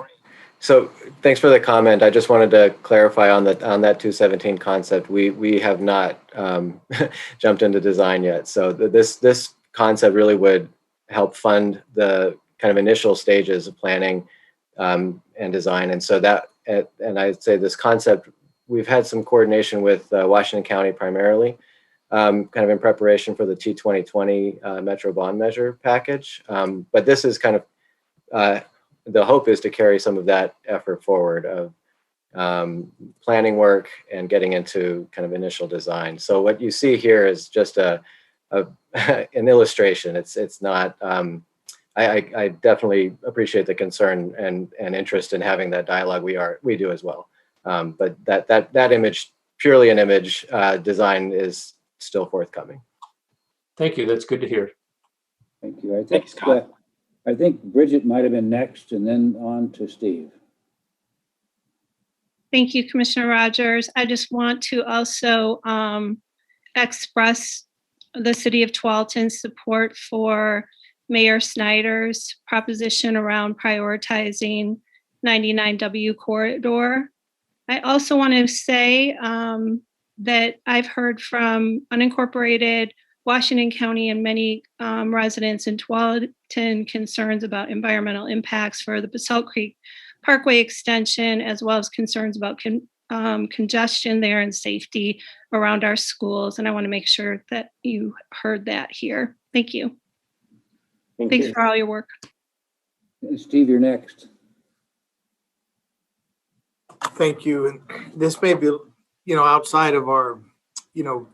So thanks for the comment. I just wanted to clarify on that 217 concept. We have not jumped into design yet. So this concept really would help fund the kind of initial stages of planning and design. And so and I'd say this concept we've had some coordination with Washington County primarily, kind of in preparation for the T2020 Metro Bond Measure package. But this is kind of, the hope is to carry some of that effort forward of planning work and getting into kind of initial design. So what you see here is just an illustration. It's not, I definitely appreciate the concern and interest in having that dialogue. We do as well. But that image, purely an image, design is still forthcoming. Thank you. That's good to hear. Thank you. I think Bridget might have been next, and then on to Steve. Thank you, Commissioner Rogers. I just want to also express the City of Tualatin's support for Mayor Snyder's proposition around prioritizing 99W corridor. I also want to say that I've heard from unincorporated Washington County and many residents in Tualatin concerns about environmental impacts for the Basalt Creek Parkway extension, as well as concerns about congestion there and safety around our schools. And I want to make sure that you heard that here. Thank you. Thanks for all your work. Steve, you're next. Thank you. And this may be, outside of our,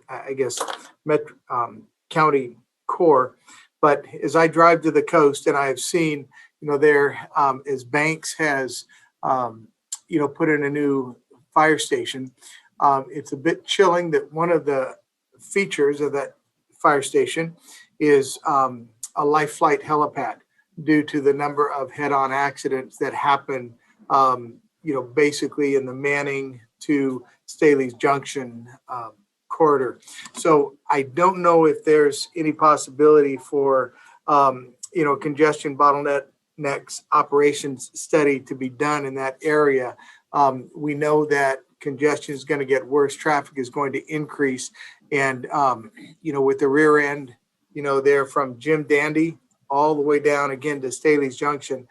I guess, metro, county core, but as I drive to the coast and I have seen, there, as Banks has, put in a new fire station, it's a bit chilling that one of the features of that fire station is a life flight helipad due to the number of head-on accidents that happen, basically in the Manning to Staley's Junction corridor. So I don't know if there's any possibility for, congestion bottlenecks operations study to be done in that area. We know that congestion is going to get worse, traffic is going to increase. And, with the rear end, there from Jim Dandy all the way down again to Staley's Junction,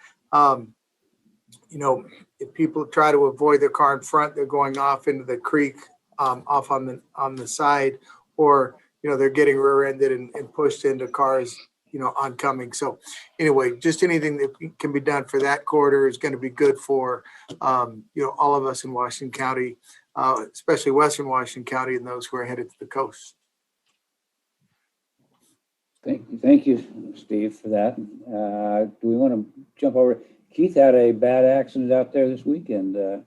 if people try to avoid their car in front, they're going off into the creek, off on the side, or, they're getting rear-ended and pushed into cars, oncoming. So anyway, just anything that can be done for that corridor is going to be good for, all of us in Washington County, especially Western Washington County and those who are headed to the coast. Thank you, Steve, for that. Do we want to jump over? Keith had a bad accident out there this weekend. Or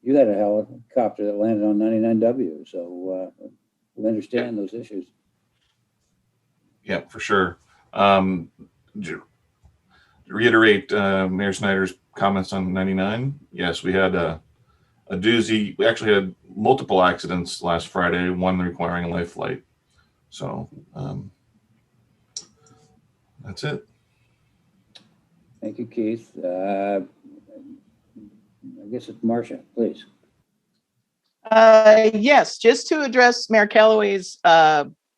you had a helicopter that landed on 99W, so we understand those issues. Yeah, for sure. To reiterate Mayor Snyder's comments on 99, yes, we had a doozy. We actually had multiple accidents last Friday, one requiring a life flight. So that's it. Thank you, Keith. I guess it's Marcia, please. Yes, just to address Mayor Callaway's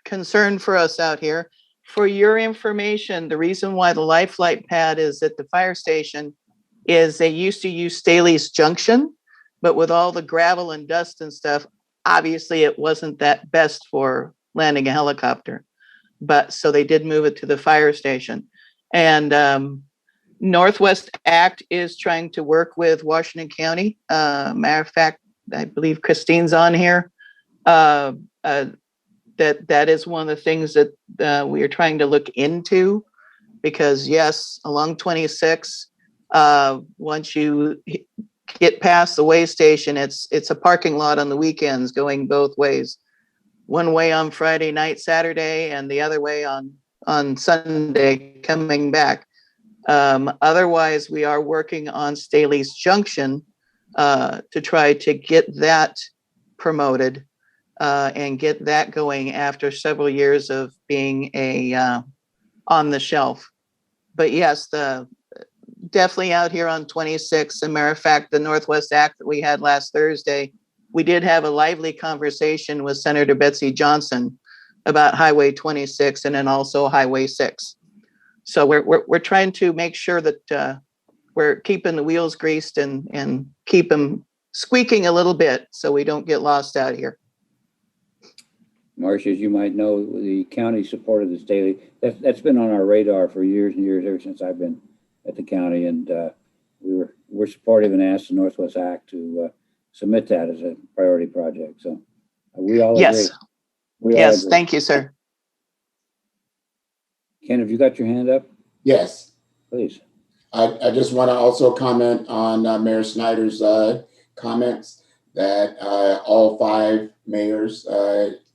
concern for us out here. For your information, the reason why the life flight pad is at the fire station is they used to use Staley's Junction, but with all the gravel and dust and stuff, obviously it wasn't that best for landing a helicopter. But so they did move it to the fire station. And Northwest Act is trying to work with Washington County. Matter of fact, I believe Christine's on here. That is one of the things that we are trying to look into, because yes, along 26, once you get past the way station, it's a parking lot on the weekends going both ways. One way on Friday night, Saturday, and the other way on Sunday coming back. Otherwise, we are working on Staley's Junction to try to get that promoted and get that going after several years of being on the shelf. But yes, definitely out here on 26. As a matter of fact, the Northwest Act that we had last Thursday, we did have a lively conversation with Senator Betsy Johnson about Highway 26 and then also Highway 6. So we're trying to make sure that we're keeping the wheels greased and keep them squeaking a little bit so we don't get lost out here. Marcia, as you might know, the county supported this daily. That's been on our radar for years and years, ever since I've been at the county, and we're supportive and asked the Northwest Act to submit that as a priority project. So we all yes, agree. We all yes, agree. thank you, sir. Ken, have you got your hand up? Yes. Please. I just want to also comment on Mayor Snyder's comments that all 5 mayors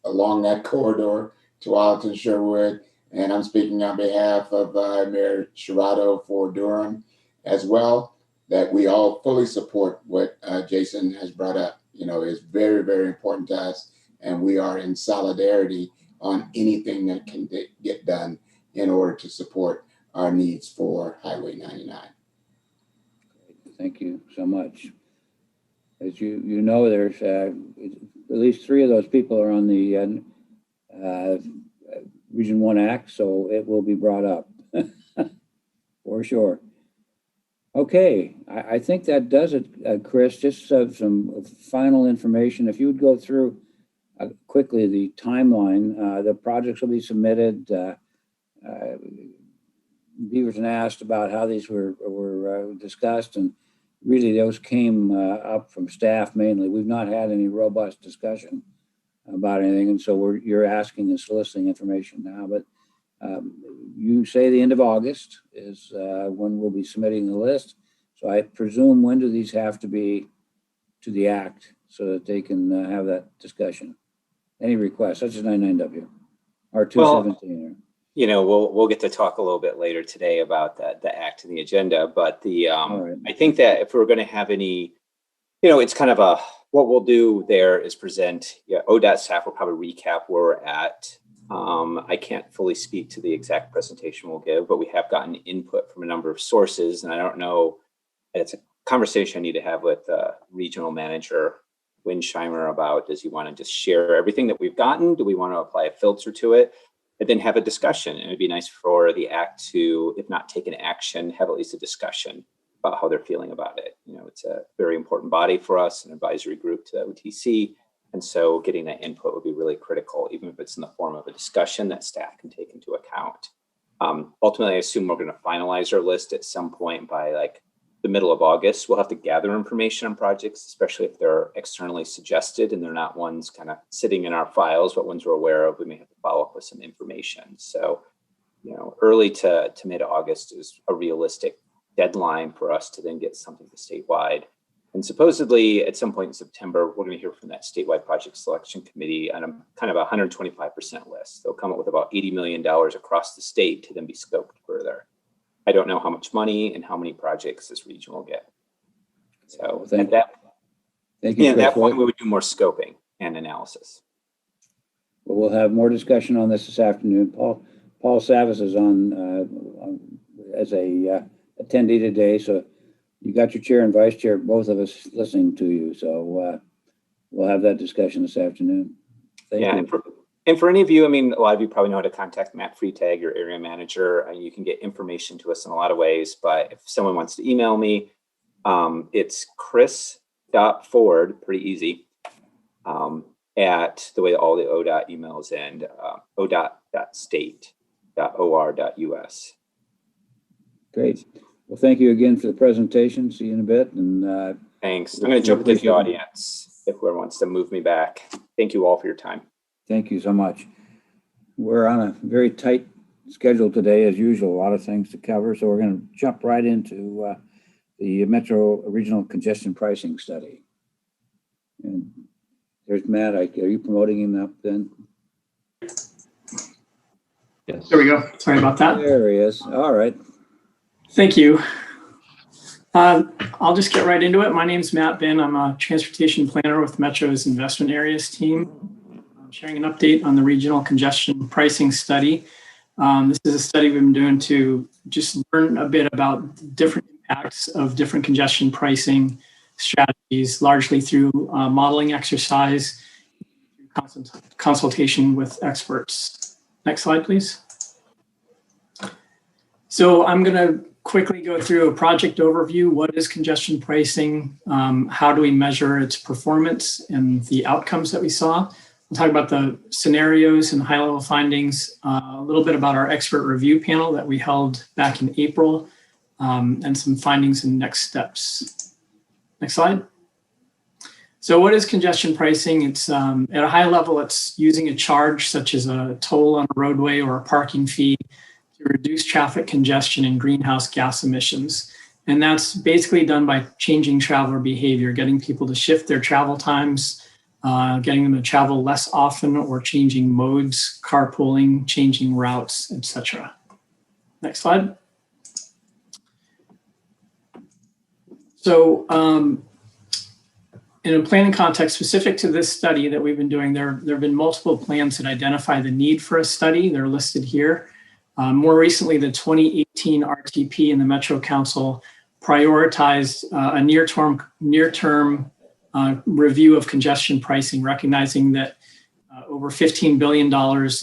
along that corridor, Tualatin, Sherwood, and I'm speaking on behalf of Mayor Shirato for Durham as well, that we all fully support what Jason has brought up. You know, it's very, very important to us, and we are in solidarity on anything that can get done in order to support our needs for Highway 99. Thank you so much. As you know, there's at least 3 of those people are on the Region 1 Act, so it will be brought up for sure. Okay, I think that does it, Chris. Just some final information. If you would go through quickly the timeline, the projects will be submitted. Beaverton asked about how these were discussed, and really those came up from staff mainly. We've not had any robust discussion about anything, and so you're asking and soliciting information now. But you say the end of August is when we'll be submitting the list. So I presume, when do these have to be to the act so that they can have that discussion? Any requests, such as 99W or 217? Well, you know, we'll get to talk a little bit later today about the act and the agenda. But the right. I think that if we're going to have any, you know, it's kind of what we'll do there is present. Yeah, ODOT staff will probably recap where we're at. I can't fully speak to the exact presentation we'll give, but we have gotten input from a number of sources, and I don't know. It's a conversation I need to have with regional manager Winsheimer about, does he want to just share everything that we've gotten? Do we want to apply a filter to it? And then have a discussion. And it'd be nice for the act to, if not take an action, have at least a discussion about how they're feeling about it. You know, it's a very important body for us, an advisory group to OTC. And so getting that input would be really critical, even if it's in the form of a discussion that staff can take into account. Ultimately, I assume we're going to finalize our list at some point by like the middle of August. We'll have to gather information on projects, especially if they're externally suggested and they're not ones kind of sitting in our files, but ones we're aware of. We may have to follow up with some information. So, you know, early to mid-August is a realistic deadline for us to then get something to statewide. And supposedly at some point in September, we're going to hear from that statewide project selection committee on a kind of a 125% list. They'll come up with about $80 million across the state to then be scoped further. I don't know how much money and how many projects this region will get. So at that point, we would do more scoping and analysis. Well, we'll have more discussion on this afternoon. Paul Savas is on as a attendee today, so you got your chair and vice chair, both of us listening to you. So we'll have that discussion this afternoon. Thank you. And for any of you, I mean, a lot of you probably know how to contact Matt Freitag, your area manager, and you can get information to us in a lot of ways. But if someone wants to email me, it's chris.ford, pretty easy, at the way all the ODOT emails end, odot.state.or.us. Great. Well, thank you again for the presentation. See you in a bit. And thanks. I'm going to jump into the audience if whoever wants to move me back. Thank you all for your time. Thank you so much. We're on a very tight schedule today, as usual, a lot of things to cover. So we're going to jump right into the Metro Regional Congestion Pricing Study. And there's Matt. Are you promoting him up then? Yes. There we go. Sorry about that. There he is. All right. Thank you. I'll just get right into it. My name is Matt Bin. I'm a transportation planner with Metro's investment areas team. I'm sharing an update on the Regional Congestion Pricing Study. This is a study we've been doing to just learn a bit about different impacts of different congestion pricing strategies, largely through modeling exercise, consultation with experts. Next slide, please. So I'm going to quickly go through a project overview. What is congestion pricing? How do we measure its performance and the outcomes that we saw? We'll talk about the scenarios and high-level findings, a little bit about our expert review panel that we held back in April, and some findings and next steps. Next slide. So what is congestion pricing? It's at a high level, it's using a charge such as a toll on a roadway or a parking fee to reduce traffic congestion and greenhouse gas emissions. And that's basically done by changing traveler behavior, getting people to shift their travel times, getting them to travel less often, or changing modes, carpooling, changing routes, etc. Next slide. So in a planning context specific to this study that we've been doing, there have been multiple plans that identify the need for a study. They're listed here. More recently, the 2018 RTP and the Metro Council prioritized a near-term review of congestion pricing, recognizing that over $15 billion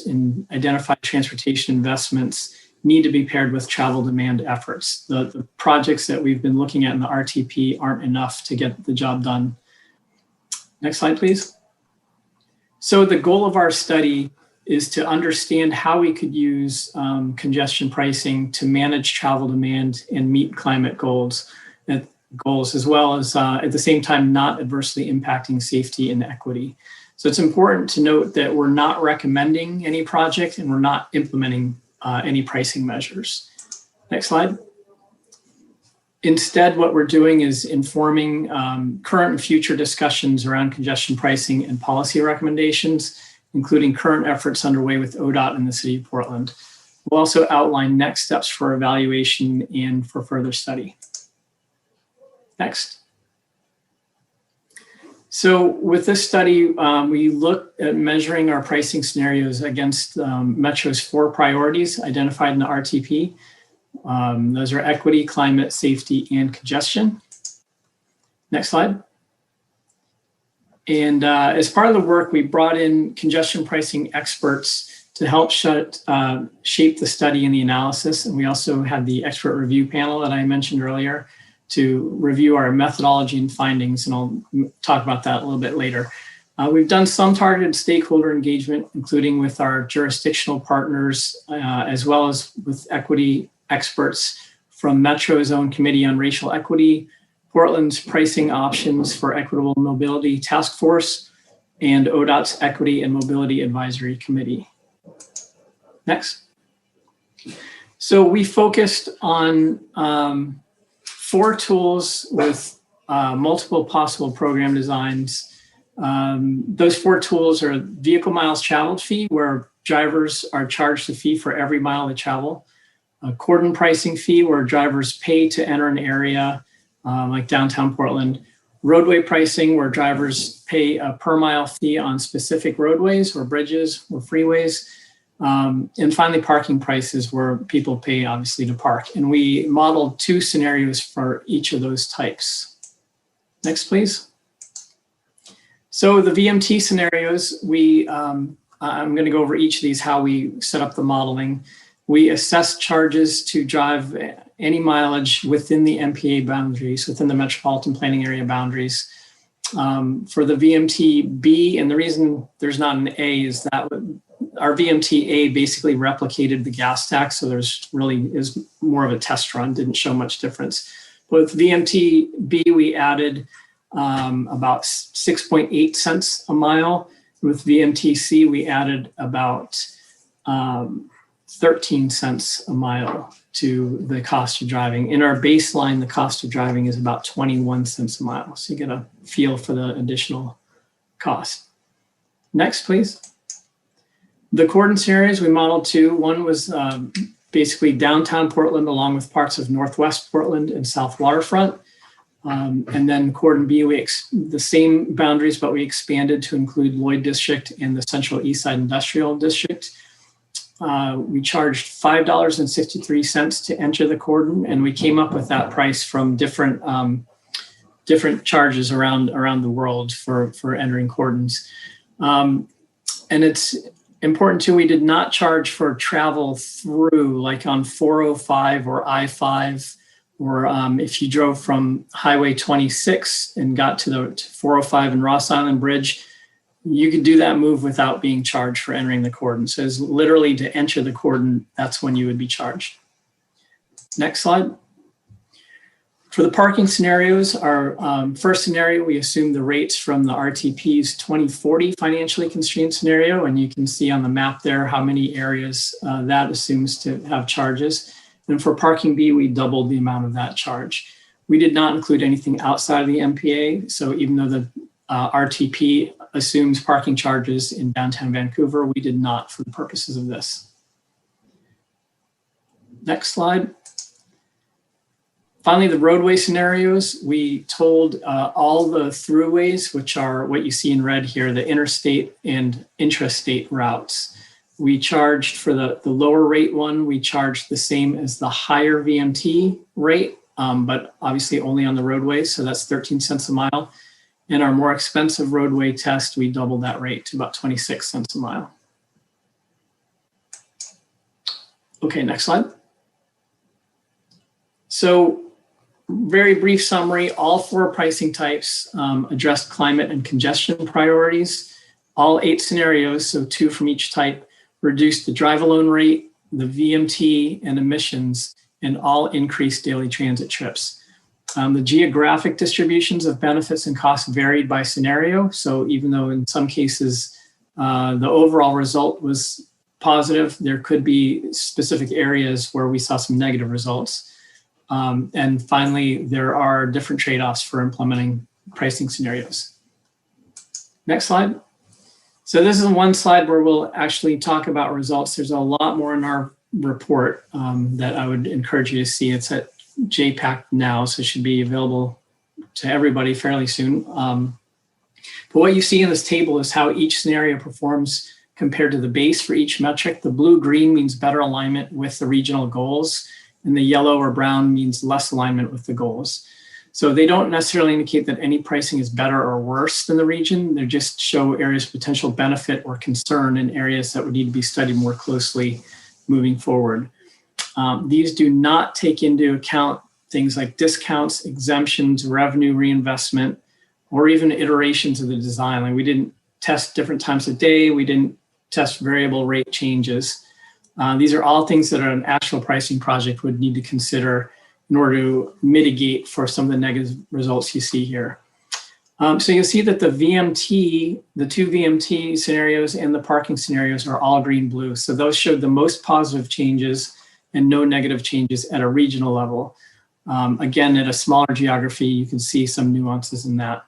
in identified transportation investments need to be paired with travel demand efforts. The projects that we've been looking at in the RTP aren't enough to get the job done. Next slide, please. So the goal of our study is to understand how we could use congestion pricing to manage travel demand and meet climate goals, as well as at the same time not adversely impacting safety and equity. So it's important to note that we're not recommending any project and we're not implementing any pricing measures. Next slide. Instead, what we're doing is informing current and future discussions around congestion pricing and policy recommendations, including current efforts underway with ODOT and the City of Portland. We'll also outline next steps for evaluation and for further study. Next. So with this study, we looked at measuring our pricing scenarios against Metro's 4 priorities identified in the RTP. Those are equity, climate, safety, and congestion. Next slide. And as part of the work, we brought in congestion pricing experts to help shape the study and the analysis. And we also had the expert review panel that I mentioned earlier to review our methodology and findings, and I'll talk about that a little bit later. We've done some targeted stakeholder engagement, including with our jurisdictional partners, as well as with equity experts from Metro's own Committee on Racial Equity, Portland's Pricing Options for Equitable Mobility Task Force, and ODOT's Equity and Mobility Advisory Committee. Next. So we focused on 4 tools with multiple possible program designs. Those 4 tools are vehicle miles traveled fee, where drivers are charged a fee for every mile they travel. A cordon pricing fee, where drivers pay to enter an area like downtown Portland. Roadway pricing, where drivers pay a per mile fee on specific roadways or bridges or freeways. And finally, parking prices, where people pay obviously to park. And we modeled 2 scenarios for each of those types. Next, please. So the VMT scenarios, I'm going to go over each of these, how we set up the modeling. We assess charges to drive any mileage within the MPA boundaries, within the Metropolitan Planning Area boundaries. For the VMT B, and the reason there's not an A is that our VMT A basically replicated the gas tax, so there's really is more of a test run, didn't show much difference. But with VMT B, we added about 6.8 cents a mile. With VMT C, we added about 13 cents a mile to the cost of driving. In our baseline, the cost of driving is about 21 cents a mile. So you get a feel for the additional cost. Next, please. The cordon scenarios, we modeled 2. One was basically downtown Portland, along with parts of Northwest Portland and South Waterfront. And then cordon B, the same boundaries, but we expanded to include Lloyd District and the Central Eastside Industrial District. We charged $5.63 to enter the cordon, and we came up with that price from different charges around the world for entering cordons. And it's important too, we did not charge for travel through, like on 405 or I-5, or if you drove from Highway 26 and got to 405 and Ross Island Bridge, you could do that move without being charged for entering the cordon. So it's literally to enter the cordon, that's when you would be charged. Next slide. For the parking scenarios, our first scenario, we assume the rates from the RTP's 2040 financially constrained scenario, and you can see on the map there how many areas that assumes to have charges. And for parking B, we doubled the amount of that charge. We did not include anything outside of the MPA, so even though the RTP assumes parking charges in downtown Vancouver, we did not for the purposes of this. Next slide. Finally, the roadway scenarios, we told all the throughways, which are what you see in red here, the interstate and intrastate routes. We charged for the lower rate one, we charged the same as the higher VMT rate, but obviously only on the roadway, so that's 13 cents a mile. And our more expensive roadway test, we doubled that rate to about 26 cents a mile. Okay, next slide. So, very brief summary, all 4 pricing types addressed climate and congestion priorities. All 8 scenarios, so 2 from each type, reduced the drive alone rate, the VMT, and emissions, and all increased daily transit trips. The geographic distributions of benefits and costs varied by scenario. So even though in some cases the overall result was positive, there could be specific areas where we saw some negative results. And finally, there are different trade-offs for implementing pricing scenarios. Next slide. So this is one slide where we'll actually talk about results. There's a lot more in our report that I would encourage you to see. It's at JPAC now, so it should be available to everybody fairly soon. But what you see in this table is how each scenario performs compared to the base for each metric. The blue-green means better alignment with the regional goals, and the yellow or brown means less alignment with the goals. So they don't necessarily indicate that any pricing is better or worse than the region. They just show areas of potential benefit or concern in areas that would need to be studied more closely moving forward. These do not take into account things like discounts, exemptions, revenue reinvestment, or even iterations of the design. Like we didn't test different times of day. We didn't test variable rate changes. These are all things that an actual pricing project would need to consider in order to mitigate for some of the negative results you see here. So you'll see that the VMT, the 2 VMT scenarios and the parking scenarios are all green-blue. So those showed the most positive changes and no negative changes at a regional level. Again, at a smaller geography, you can see some nuances in that.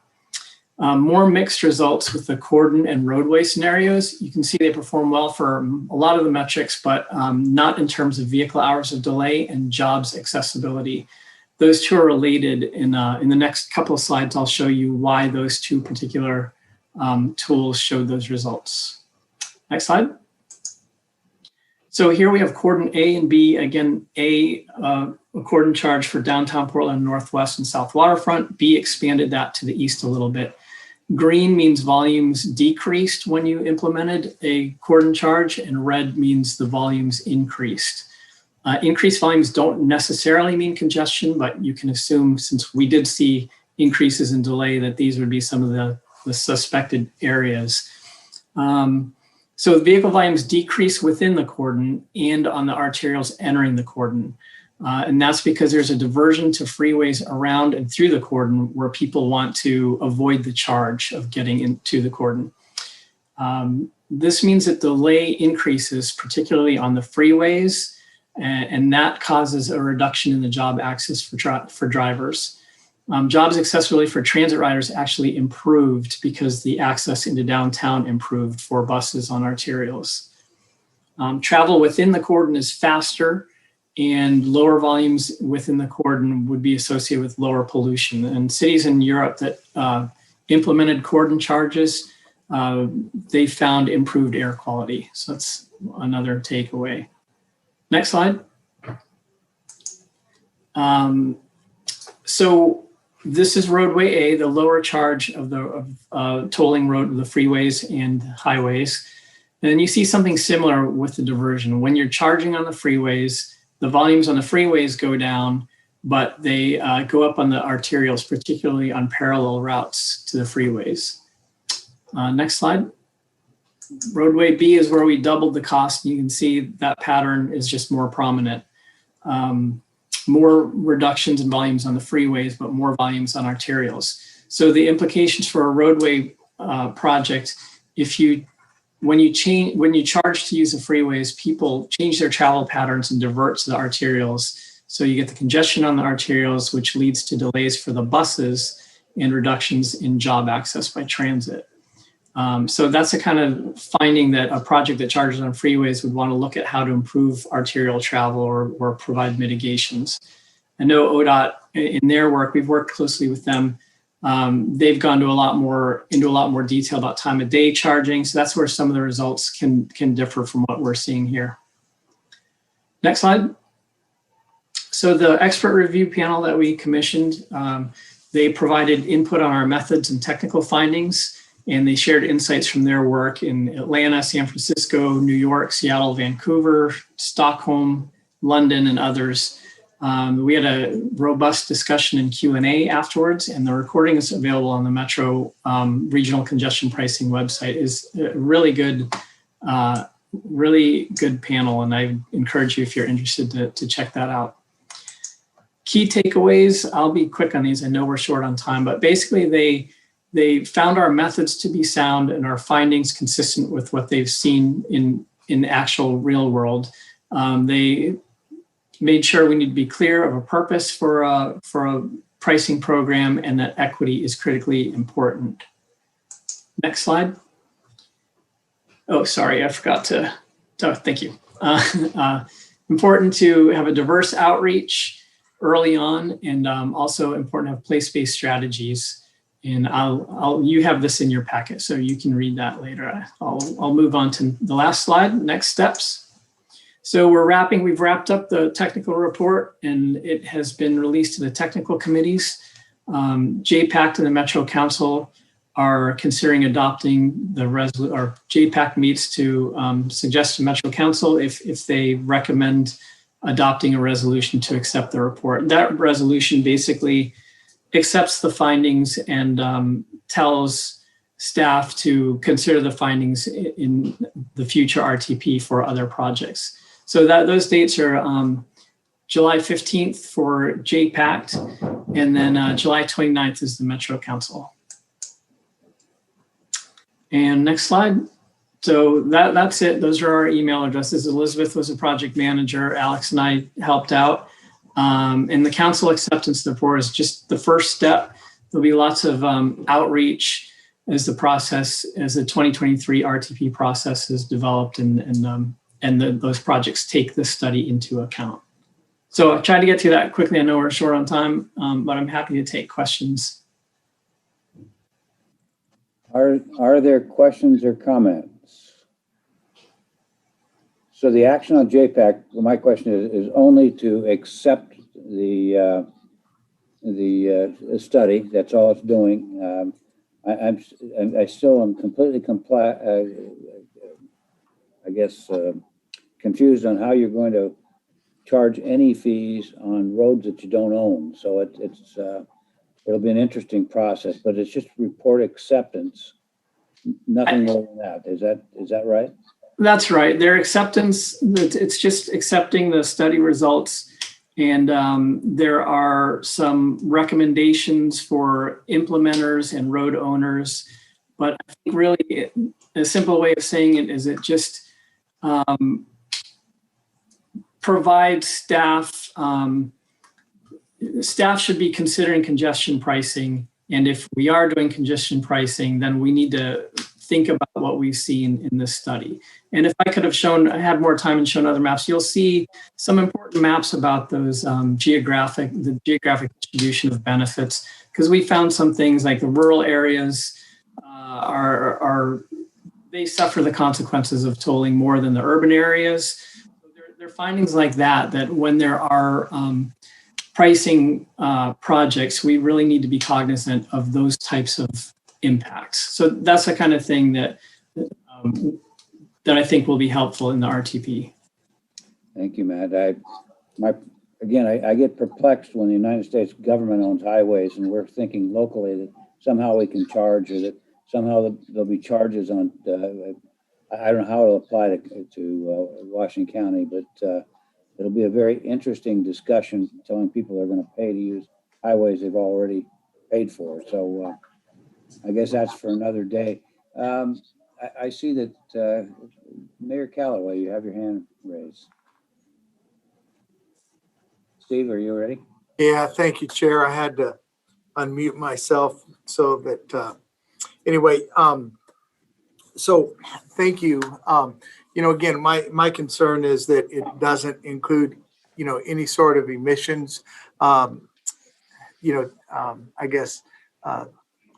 More mixed results with the cordon and roadway scenarios. You can see they perform well for a lot of the metrics, but not in terms of vehicle hours of delay and jobs accessibility. Those 2 are related. In the next couple of slides, I'll show you why those 2 particular tools showed those results. Next slide. So here we have cordon A and B. Again, A cordon charge for downtown Portland, Northwest and South Waterfront. B expanded that to the east a little bit. Green means volumes decreased when you implemented a cordon charge, and red means the volumes increased. Increased volumes don't necessarily mean congestion, but you can assume, since we did see increases in delay, that these would be some of the suspected areas. So vehicle volumes decrease within the cordon and on the arterials entering the cordon. And that's because there's a diversion to freeways around and through the cordon where people want to avoid the charge of getting into the cordon. This means that delay increases, particularly on the freeways, and that causes a reduction in the job access for drivers. Jobs accessibility for transit riders actually improved because the access into downtown improved for buses on arterials. Travel within the cordon is faster, and lower volumes within the cordon would be associated with lower pollution. And cities in Europe that implemented cordon charges, they found improved air quality. So that's another takeaway. Next slide. So this is roadway A, the lower charge of the tolling road, the freeways and highways. And you see something similar with the diversion. When you're charging on the freeways, the volumes on the freeways go down, but they go up on the arterials, particularly on parallel routes to the freeways. Next slide. Roadway B is where we doubled the cost. You can see that pattern is just more prominent. More reductions in volumes on the freeways, but more volumes on arterials. So the implications for a roadway project, when you charge to use the freeways, people change their travel patterns and divert to the arterials. So you get the congestion on the arterials, which leads to delays for the buses and reductions in job access by transit. So that's a kind of finding that a project that charges on freeways would want to look at how to improve arterial travel or provide mitigations. I know ODOT in their work, we've worked closely with them. They've gone into a lot more detail about time of day charging. So that's where some of the results can differ from what we're seeing here. Next slide. So the expert review panel that we commissioned, they provided input on our methods and technical findings, and they shared insights from their work in Atlanta, San Francisco, New York, Seattle, Vancouver, Stockholm, London, and others. We had a robust discussion and Q&A afterwards, and the recording is available on the Metro Regional Congestion Pricing website. Is a really good panel, and I encourage you, if you're interested, to check that out. Key takeaways, I'll be quick on these. I know we're short on time, but basically they found our methods to be sound and our findings consistent with what they've seen in the actual real world. They made sure we need to be clear of a purpose for a pricing program and that equity is critically important. Next slide. Oh, sorry, I forgot to, oh, thank you. Important to have a diverse outreach early on, and also important to have place-based strategies. And you have this in your packet, so you can read that later. I'll move on to the last slide, next steps. So we've wrapped up the technical report, and it has been released to the technical committees. JPAC and the Metro Council are considering adopting the resolution, or JPAC meets to suggest to Metro Council if they recommend adopting a resolution to accept the report. That resolution basically accepts the findings and tells staff to consider the findings in the future RTP for other projects. So those dates are July 15th for JPAC, and then July 29th is the Metro Council. And next slide. So that's it. Those are our email addresses. Elizabeth was a project manager. Alex and I helped out. And the council acceptance report is just the first step. There'll be lots of outreach as the 2023 RTP process is developed and those projects take this study into account. So I tried to get to that quickly. I know we're short on time, but I'm happy to take questions. Are there questions or comments? So the action on JPAC, my question is only to accept the study. That's all it's doing. I still am completely confused on how you're going to charge any fees on roads that you don't own. So it'll be an interesting process, but it's just report acceptance, nothing more than that. Is that right? That's right. Their acceptance, it's just accepting the study results. And there are some recommendations for implementers and road owners. But I think really a simple way of saying it is it just provides staff, staff should be considering congestion pricing. And if we are doing congestion pricing, then we need to think about what we've seen in this study. And if I could have had more time and shown other maps, you'll see some important maps about those the geographic distribution of benefits, because we found some things like the rural areas they suffer the consequences of tolling more than the urban areas. So there are findings like that when there are pricing projects, we really need to be cognizant of those types of impacts. So that's the kind of thing that that I think will be helpful in the RTP. Thank you, Matt. I get perplexed when the United States government owns highways and we're thinking locally that somehow we can charge, or that somehow there'll be charges on, I don't know how it'll apply to Washington County, but it'll be a very interesting discussion telling people they're going to pay to use highways they've already paid for. So I guess that's for another day. I see that Mayor Callaway, you have your hand raised. Steve, are you ready? Yeah, thank you, Chair. I had to unmute myself so that, anyway, so thank you. Again, my concern is that it doesn't include, any sort of emissions, I guess,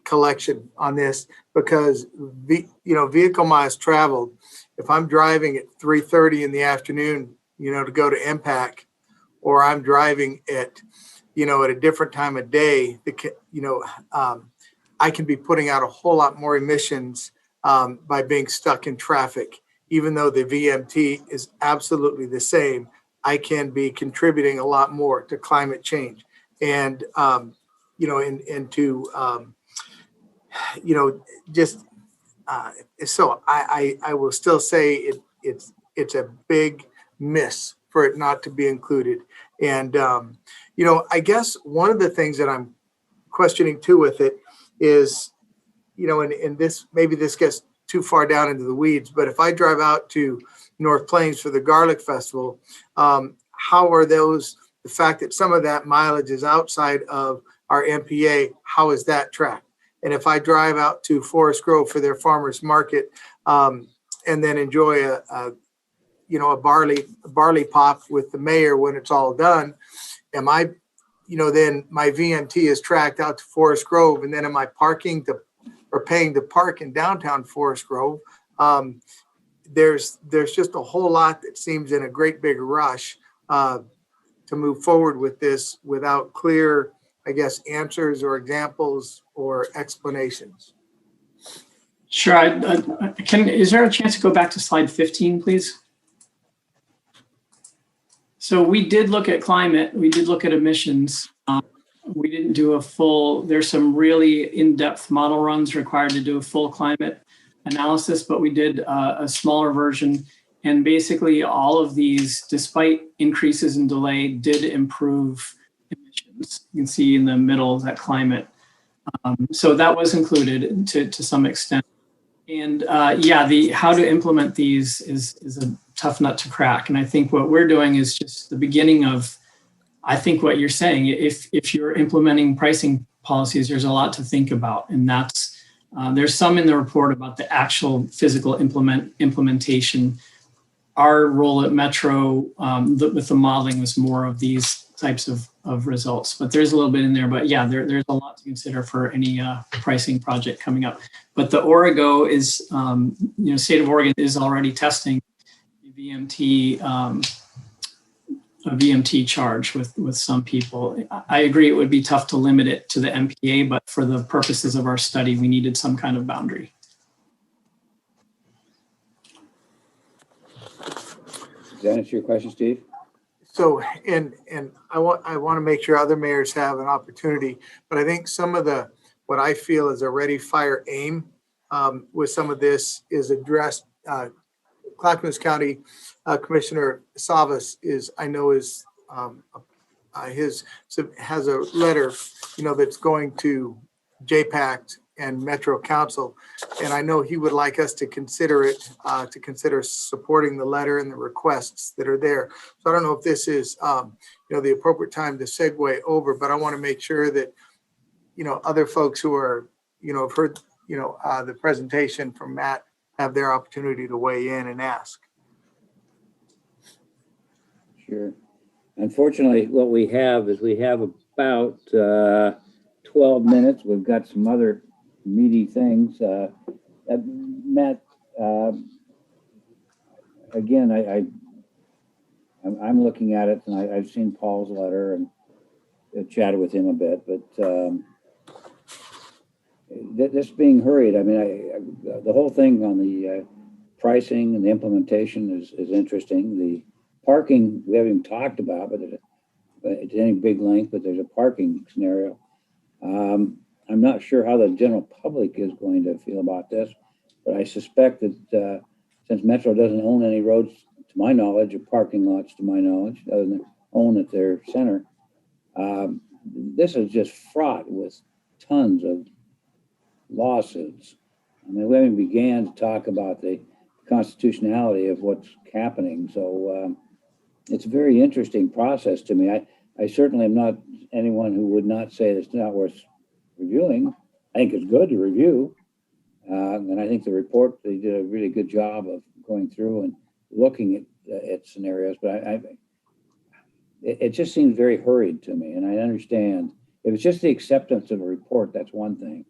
collection on this, because vehicle miles traveled, if I'm driving at 3:30 in the afternoon, to go to MPAC, or I'm driving at a different time of day, I can be putting out a whole lot more emissions by being stuck in traffic. Even though the VMT is absolutely the same, I can be contributing a lot more to climate change. And, so I will still say it's a big miss for it not to be included. And, I guess one of the things that I'm questioning too with it is, and this, maybe this gets too far down into the weeds, but if I drive out to North Plains for the Garlic Festival, how are those, the fact that some of that mileage is outside of our MPA, how is that tracked? And if I drive out to Forest Grove for their farmers market, and then enjoy a barley pop with the mayor when it's all done, am I, then my VMT is tracked out to Forest Grove, and then am I paying to park in downtown Forest Grove? There's just a whole lot that seems in a great big rush to move forward with this without clear, I guess, answers or examples or explanations. Sure. Is there a chance to go back to slide 15, please? So we did look at climate. We did look at emissions. We didn't do a full, there's some really in-depth model runs required to do a full climate analysis, but we did a smaller version. And basically all of these, despite increases in delay, did improve emissions. You can see in the middle that climate. So that was included to some extent. And how to implement these is a tough nut to crack. And I think what we're doing is just the beginning of, I think what you're saying, if you're implementing pricing policies, there's a lot to think about. And that's, there's some in the report about the actual physical implementation. Our role at Metro with the modeling was more of these types of results, but there's a little bit in there. But yeah, there's a lot to consider for any pricing project coming up. But the Origo is, state of Oregon is already testing a VMT charge with some people. I agree it would be tough to limit it to the MPA, but for the purposes of our study, we needed some kind of boundary. Does that answer your question, Steve? So, and I want to make sure other mayors have an opportunity, but I think some of what I feel is a ready, fire, aim with some of this is addressed. Clackamas County Commissioner Savas has a letter, that's going to JPAC and Metro Council, and I know he would like us to consider it, to consider supporting the letter and the requests that are there. So I don't know if this is, the appropriate time to segue over, but I want to make sure that, other folks who are, have heard, the presentation from Matt have their opportunity to weigh in and ask. Sure. Unfortunately, what we have is about 12 minutes. We've got some other meaty things. Matt, again, I'm looking at it, and I've seen Paul's letter and chatted with him a bit, but this being hurried, I mean, the whole thing on the pricing and the implementation is interesting. The parking, we haven't even talked about, but it's any big length, but there's a parking scenario. I'm not sure how the general public is going to feel about this, but I suspect that since Metro doesn't own any roads, to my knowledge, or parking lots, to my knowledge, other than own at their center, this is just fraught with tons of lawsuits. I mean, we haven't began to talk about the constitutionality of what's happening. So it's a very interesting process to me. I certainly am not anyone who would not say it's not worth reviewing. I think it's good to review. And I think the report, they did a really good job of going through and looking at scenarios, but it just seems very hurried to me. And I understand if it's just the acceptance of a report, that's one thing.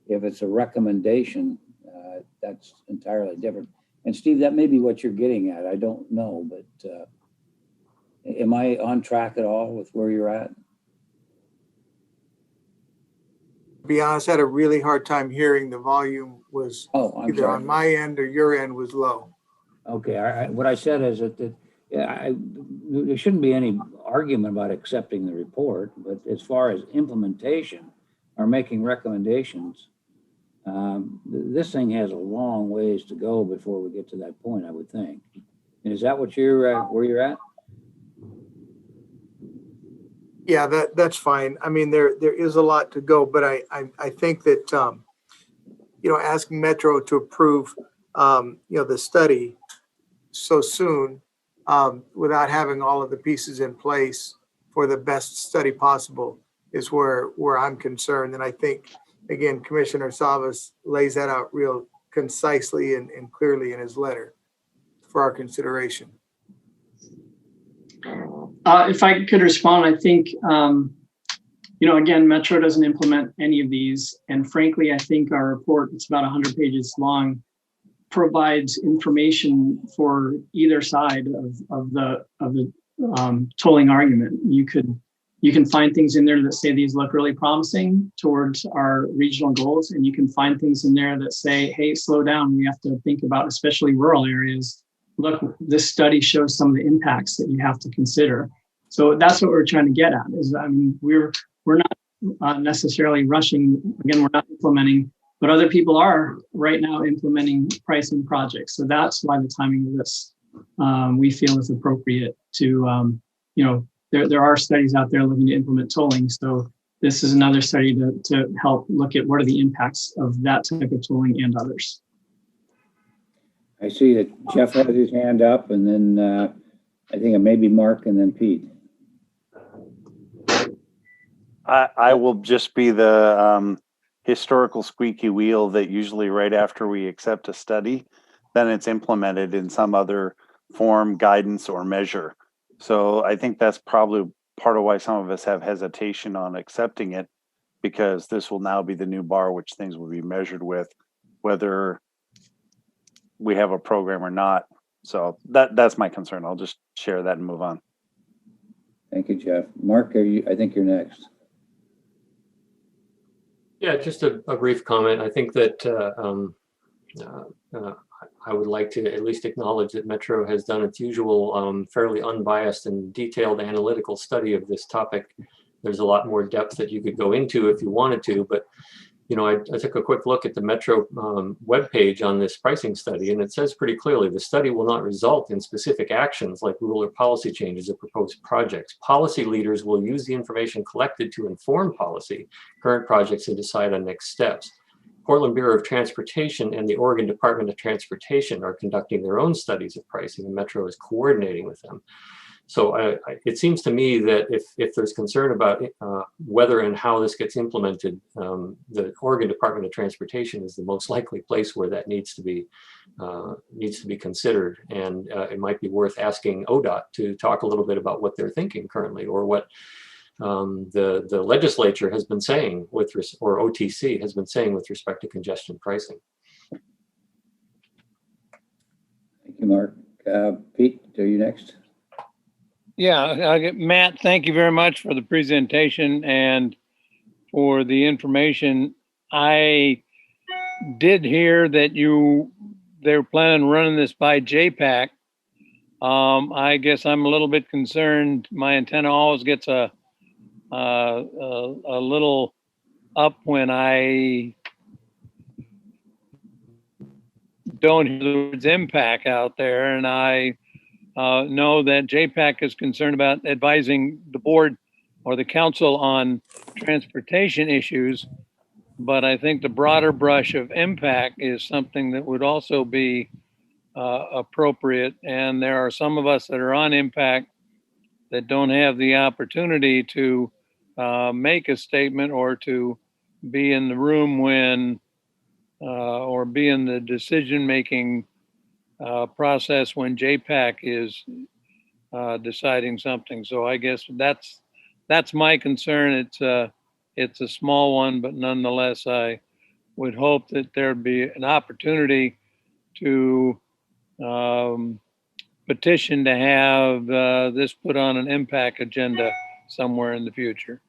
If it's a recommendation, that's entirely different. And Steve, that may be what you're getting at. I don't know, but am I on track at all with where you're at? To be honest, I had a really hard time hearing. The volume was either sorry. on my end or your end was low. Okay, what I said is that there shouldn't be any argument about accepting the report, but as far as implementation or making recommendations, this thing has a long ways to go before we get to that point, I would think. And is that what you're where you're at? Yeah, that's fine. I mean, there is a lot to go, but I think that asking Metro to approve the study so soon without having all of the pieces in place for the best study possible is where I'm concerned. And I think, again, Commissioner Savas lays that out real concisely and clearly in his letter for our consideration. If I could respond, I think, again, Metro doesn't implement any of these. And frankly, I think our report, it's about 100 pages long, provides information for either side of the tolling argument. You can find things in there that say these look really promising towards our regional goals, and you can find things in there that say, hey, slow down. We have to think about, especially rural areas. Look, this study shows some of the impacts that you have to consider. So that's what we're trying to get at. We're not necessarily rushing. Again, we're not implementing, but other people are right now implementing pricing projects. So that's why the timing of this we feel is appropriate to, there are studies out there looking to implement tolling. So this is another study to help look at what are the impacts of that type of tolling and others. I see that Jeff has his hand up, and then I think it may be Mark and then Pete. I will just be the historical squeaky wheel that usually right after we accept a study, then it's implemented in some other form, guidance, or measure. So I think that's probably part of why some of us have hesitation on accepting it, because this will now be the new bar which things will be measured with, whether we have a program or not. So that's my concern. I'll just share that and move on. Thank you, Jeff. Mark, I think you're next. Yeah, just a brief comment. I think that I would like to at least acknowledge that Metro has done its usual fairly unbiased and detailed analytical study of this topic. There's a lot more depth that you could go into if you wanted to, but I took a quick look at the Metro webpage on this pricing study, and it says pretty clearly the study will not result in specific actions like rule or policy changes or proposed projects. Policy leaders will use the information collected to inform policy, current projects, and decide on next steps. Portland Bureau of Transportation and the Oregon Department of Transportation are conducting their own studies of pricing, and Metro is coordinating with them. So it seems to me that if there's concern about whether and how this gets implemented, the Oregon Department of Transportation is the most likely place where that needs to be considered. And it might be worth asking ODOT to talk a little bit about what they're thinking currently, or what the legislature has been saying or OTC has been saying with respect to congestion pricing. Thank you, Mark. Pete, are you next? Yeah, Matt, thank you very much for the presentation and for the information. I did hear that they were planning on running this by JPAC. I guess I'm a little bit concerned. My antenna always gets a little up when I don't hear the words impact out there. And I know that JPAC is concerned about advising the board or the council on transportation issues. But I think the broader brush of impact is something that would also be appropriate. And there are some of us that are on impact that don't have the opportunity to make a statement or to be in the room when or be in the decision-making process when JPAC is deciding something. So I guess that's my concern. It's a small one, but nonetheless, I would hope that there'd be an opportunity to petition to have this put on an impact agenda somewhere in the future.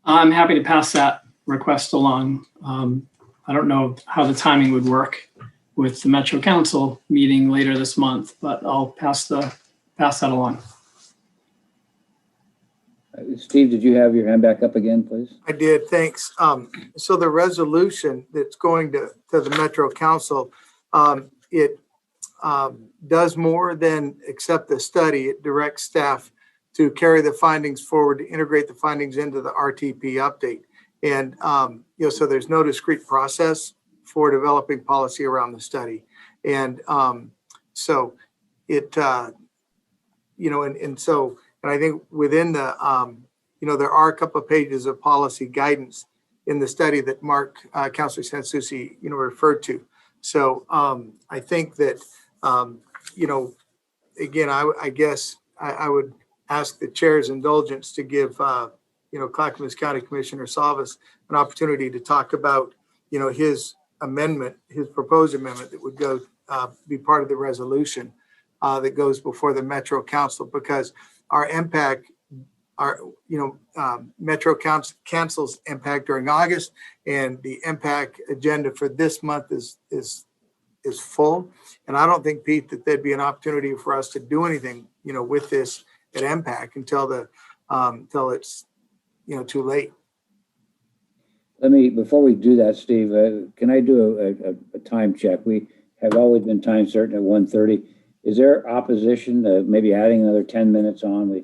I'm happy to pass that request along. I don't know how the timing would work with the Metro Council meeting later this month, but I'll pass that along. Steve, did you have your hand back up again, please? I did, thanks. So the resolution that's going to the Metro Council, it does more than accept the study. It directs staff to carry the findings forward, to integrate the findings into the RTP update. And, so there's no discrete process for developing policy around the study. And so it, and I think within the, there are a couple of pages of policy guidance in the study that Councilor Sansucci, referred to. So I think that, again, I guess I would ask the chair's indulgence to give, Clackamas County Commissioner Savas an opportunity to talk about, his amendment, his proposed amendment that would go be part of the resolution that goes before the Metro Council, because our impact, Metro Council cancels impact during August, and the impact agenda for this month is full. And I don't think, Pete, that there'd be an opportunity for us to do anything, with this at impact until it's, too late. Before we do that, Steve, can I do a time check? We have always been time certain at 1:30. Is there opposition to maybe adding another 10 minutes on?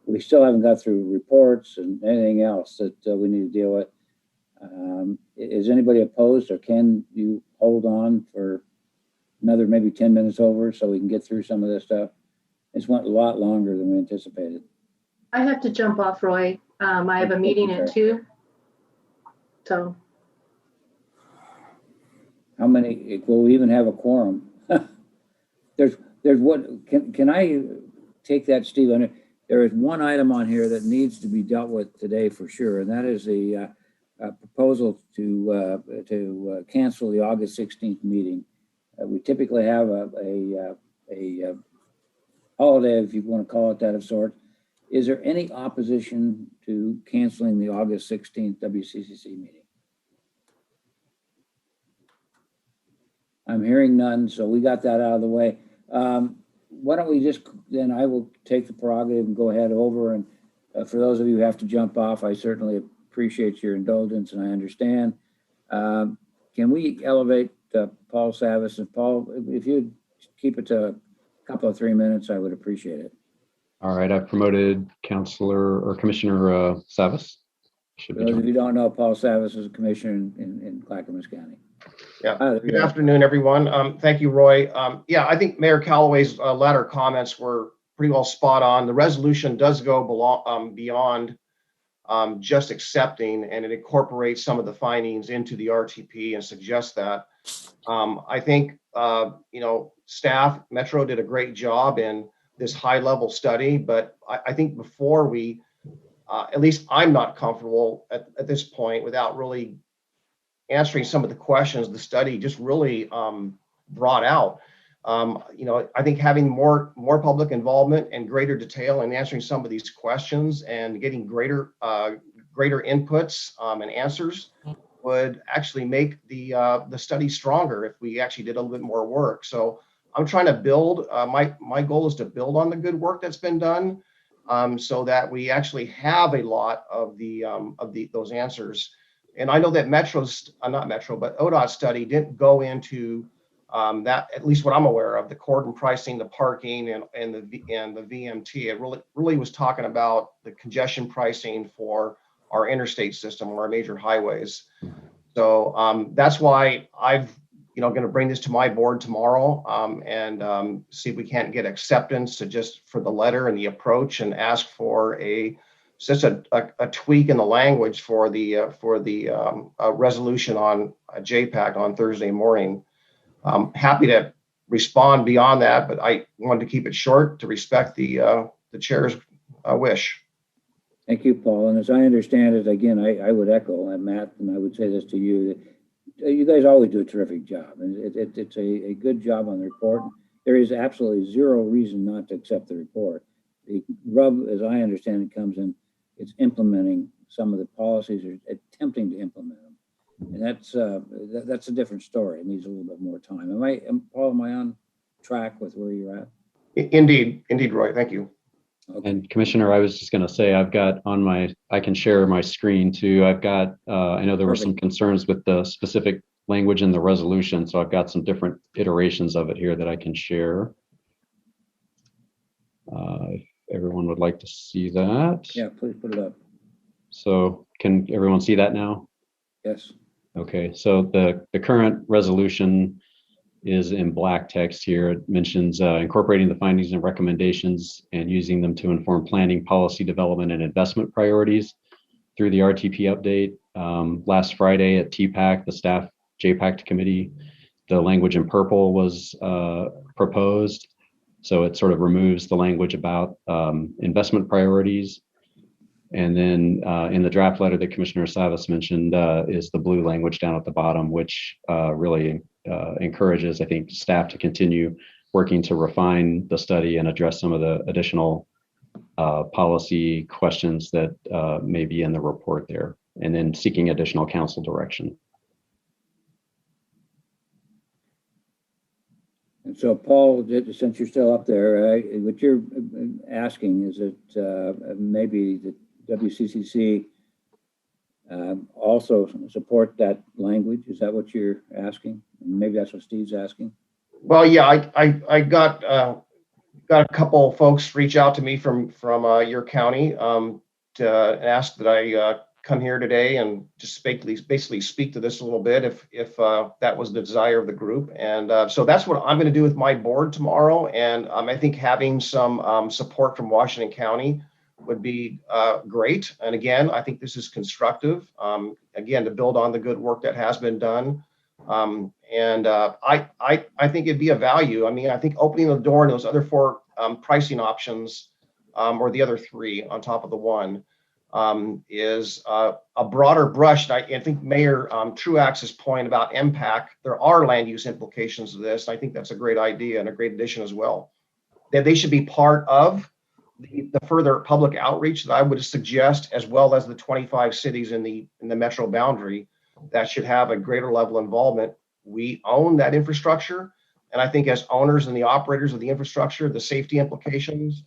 We still haven't got through reports and anything else that we need to deal with. Is anybody opposed, or can you hold on for another maybe 10 minutes over so we can get through some of this stuff? It's went a lot longer than we anticipated. I have to jump off, Roy. I have a meeting at 2. So. How many, will we even have a quorum? There's what, can I take that, Steve? There is one item on here that needs to be dealt with today for sure, and that is the proposal to cancel the August 16th meeting. We typically have a holiday, if you want to call it that, of sorts. Is there any opposition to canceling the August 16th WCCC meeting? I'm hearing none, so we got that out of the way. Why don't we then I will take the prerogative and go ahead over, and for those of you who have to jump off, I certainly appreciate your indulgence and I understand. Can we elevate Paul Savas? And Paul, if you'd keep it to a couple of 3 minutes, I would appreciate it. All right, I've promoted Commissioner Savas. For those of you who don't know, Paul Savas is a commissioner in Clackamas County. Yeah. Good afternoon, everyone. Thank you, Roy. I think Mayor Callaway's latter comments were pretty well spot on. The resolution does go beyond just accepting, and it incorporates some of the findings into the RTP and suggests that. I think, staff, Metro did a great job in this high-level study, but I think before we, at least I'm not comfortable at this point without really answering some of the questions the study just really brought out. I think having more public involvement and greater detail in answering some of these questions and getting greater inputs and answers would actually make the study stronger if we actually did a little bit more work. So I'm trying to build. My goal is to build on the good work that's been done, so that we actually have a lot of those answers. And I know that ODOT study didn't go into that, at least what I'm aware of, the cordon pricing, the parking, and the VMT. It really was talking about the congestion pricing for our interstate system or our major highways. So that's why I've going to bring this to my board tomorrow and see if we can't get acceptance to just for the letter and the approach, and ask for just a tweak in the language for the resolution on JPAC on Thursday morning. I'm happy to respond beyond that, but I wanted to keep it short to respect the chair's wish. Thank you, Paul. And as I understand it, again, I would echo Matt, and I would say this to you, that you guys always do a terrific job. And it's a good job on the report. There is absolutely zero reason not to accept the report. The rub, as I understand it, comes in, it's implementing some of the policies, or attempting to implement them. And that's a different story. It needs a little bit more time. Paul, am I on track with where you're at? Indeed, Roy. Thank you. Okay. And Commissioner, I was just going to say, I've got I can share my screen too. I've got, I know there were some concerns with the specific language in the resolution, so I've got some different iterations of it here that I can share. If everyone would like to see that. Yeah, please put it up. So can everyone see that now? Yes. Okay, so the current resolution is in black text here. It mentions incorporating the findings and recommendations and using them to inform planning, policy development, and investment priorities through the RTP update. Last Friday at TPAC, the staff JPAC committee, the language in purple was proposed. So it sort of removes the language about investment priorities. And then in the draft letter that Commissioner Savas mentioned is the blue language down at the bottom, which really encourages, I think, staff to continue working to refine the study and address some of the additional policy questions that may be in the report there, and then seeking additional council direction. And so, Paul, since you're still up there, what you're asking is that maybe the WCCC also support that language. Is that what you're asking? And maybe that's what Steve's asking. Well, yeah, I got a couple folks reach out to me from your county to ask that I come here today and just basically speak to this a little bit if that was the desire of the group. And so that's what I'm going to do with my board tomorrow. And I think having some support from Washington County would be great. And again, I think this is constructive, again, to build on the good work that has been done. And I think it'd be a value. I mean, I think opening the door in those other four pricing options, or the other three on top of the one, is a broader brush. And I think Mayor Truax's point about impact, there are land use implications of this. I think that's a great idea and a great addition as well. That they should be part of the further public outreach that I would suggest, as well as the 25 cities in the metro boundary that should have a greater level of involvement. We own that infrastructure. And I think as owners and the operators of the infrastructure, the safety implications,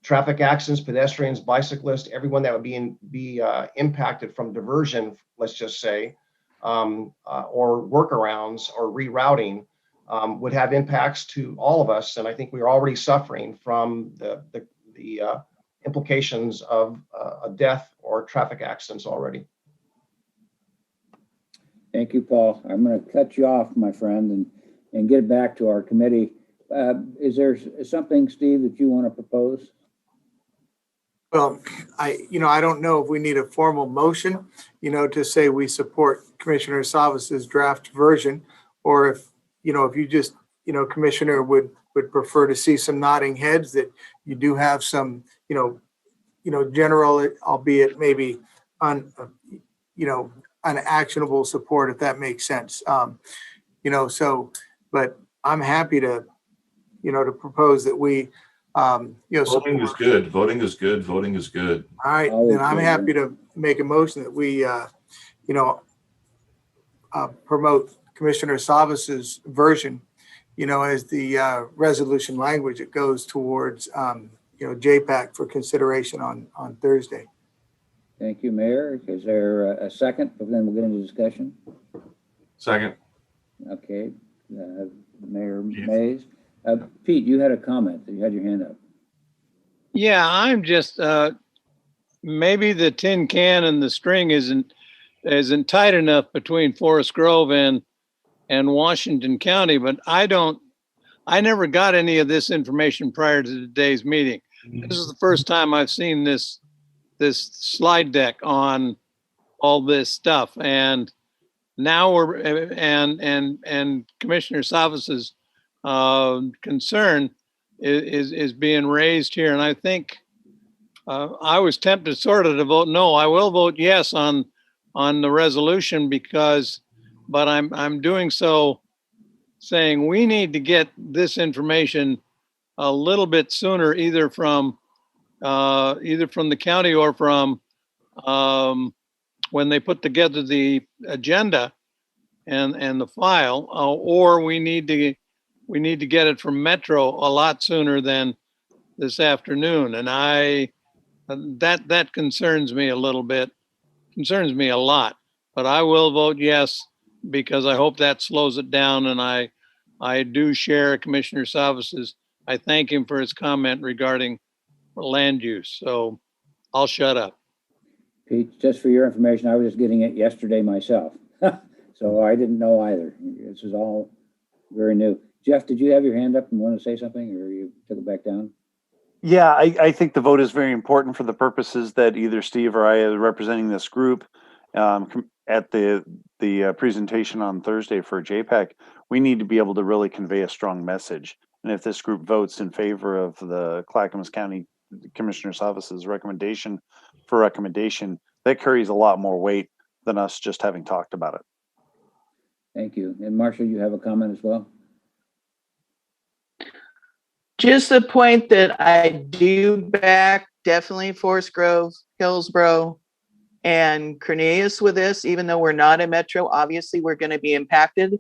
traffic accidents, pedestrians, bicyclists, everyone that would be impacted from diversion, let's just say, or workarounds or rerouting, would have impacts to all of us. And I think we are already suffering from the implications of a death or traffic accidents already. Thank you, Paul. I'm going to cut you off, my friend, and get back to our committee. Is there something, Steve, that you want to propose? Well, I don't know if we need a formal motion, to say we support Commissioner Savas's draft version, or if you just, Commissioner would prefer to see some nodding heads that you do have some, general, albeit maybe unactionable support, if that makes sense. But I'm happy to, to propose that we, voting is good. Voting is good. Voting is good. All right, then I'm happy to make a motion that we, promote Commissioner Savas's version, as the resolution language. It goes towards, JPAC for consideration on Thursday. Thank you, Mayor. Is there a second? Then we'll get into discussion. Second. Okay, Mayor Mays. Pete, you had a comment. You had your hand up. Yeah, I'm just, maybe the tin can and the string isn't tight enough between Forest Grove and Washington County, but I never got any of this information prior to today's meeting. This is the first time I've seen this slide deck on all this stuff. And now and Commissioner Savas's concern is being raised here. And I think I was tempted sort of to vote no. I will vote yes on the resolution but I'm doing so saying we need to get this information a little bit sooner, either from the county or from when they put together the agenda and the file, or we need to get it from Metro a lot sooner than this afternoon. And that concerns me a little bit, concerns me a lot, but I will vote yes, because I hope that slows it down. And I do share Commissioner Savas's. I thank him for his comment regarding land use. So I'll shut up. Pete, just for your information, I was just getting it yesterday myself. So I didn't know either. This is all very new. Jeff, did you have your hand up and want to say something, or you took it back down? Yeah, I think the vote is very important for the purposes that either Steve or I are representing this group at the presentation on Thursday for JPAC. We need to be able to really convey a strong message. And if this group votes in favor of the Clackamas County Commissioner Savas's recommendation, that carries a lot more weight than us just having talked about it. Thank you. And Marshall, you have a comment as well? Just the point that I do back definitely Forest Grove, Hillsborough, and Cornelius with this, even though we're not a metro. Obviously, we're going to be impacted,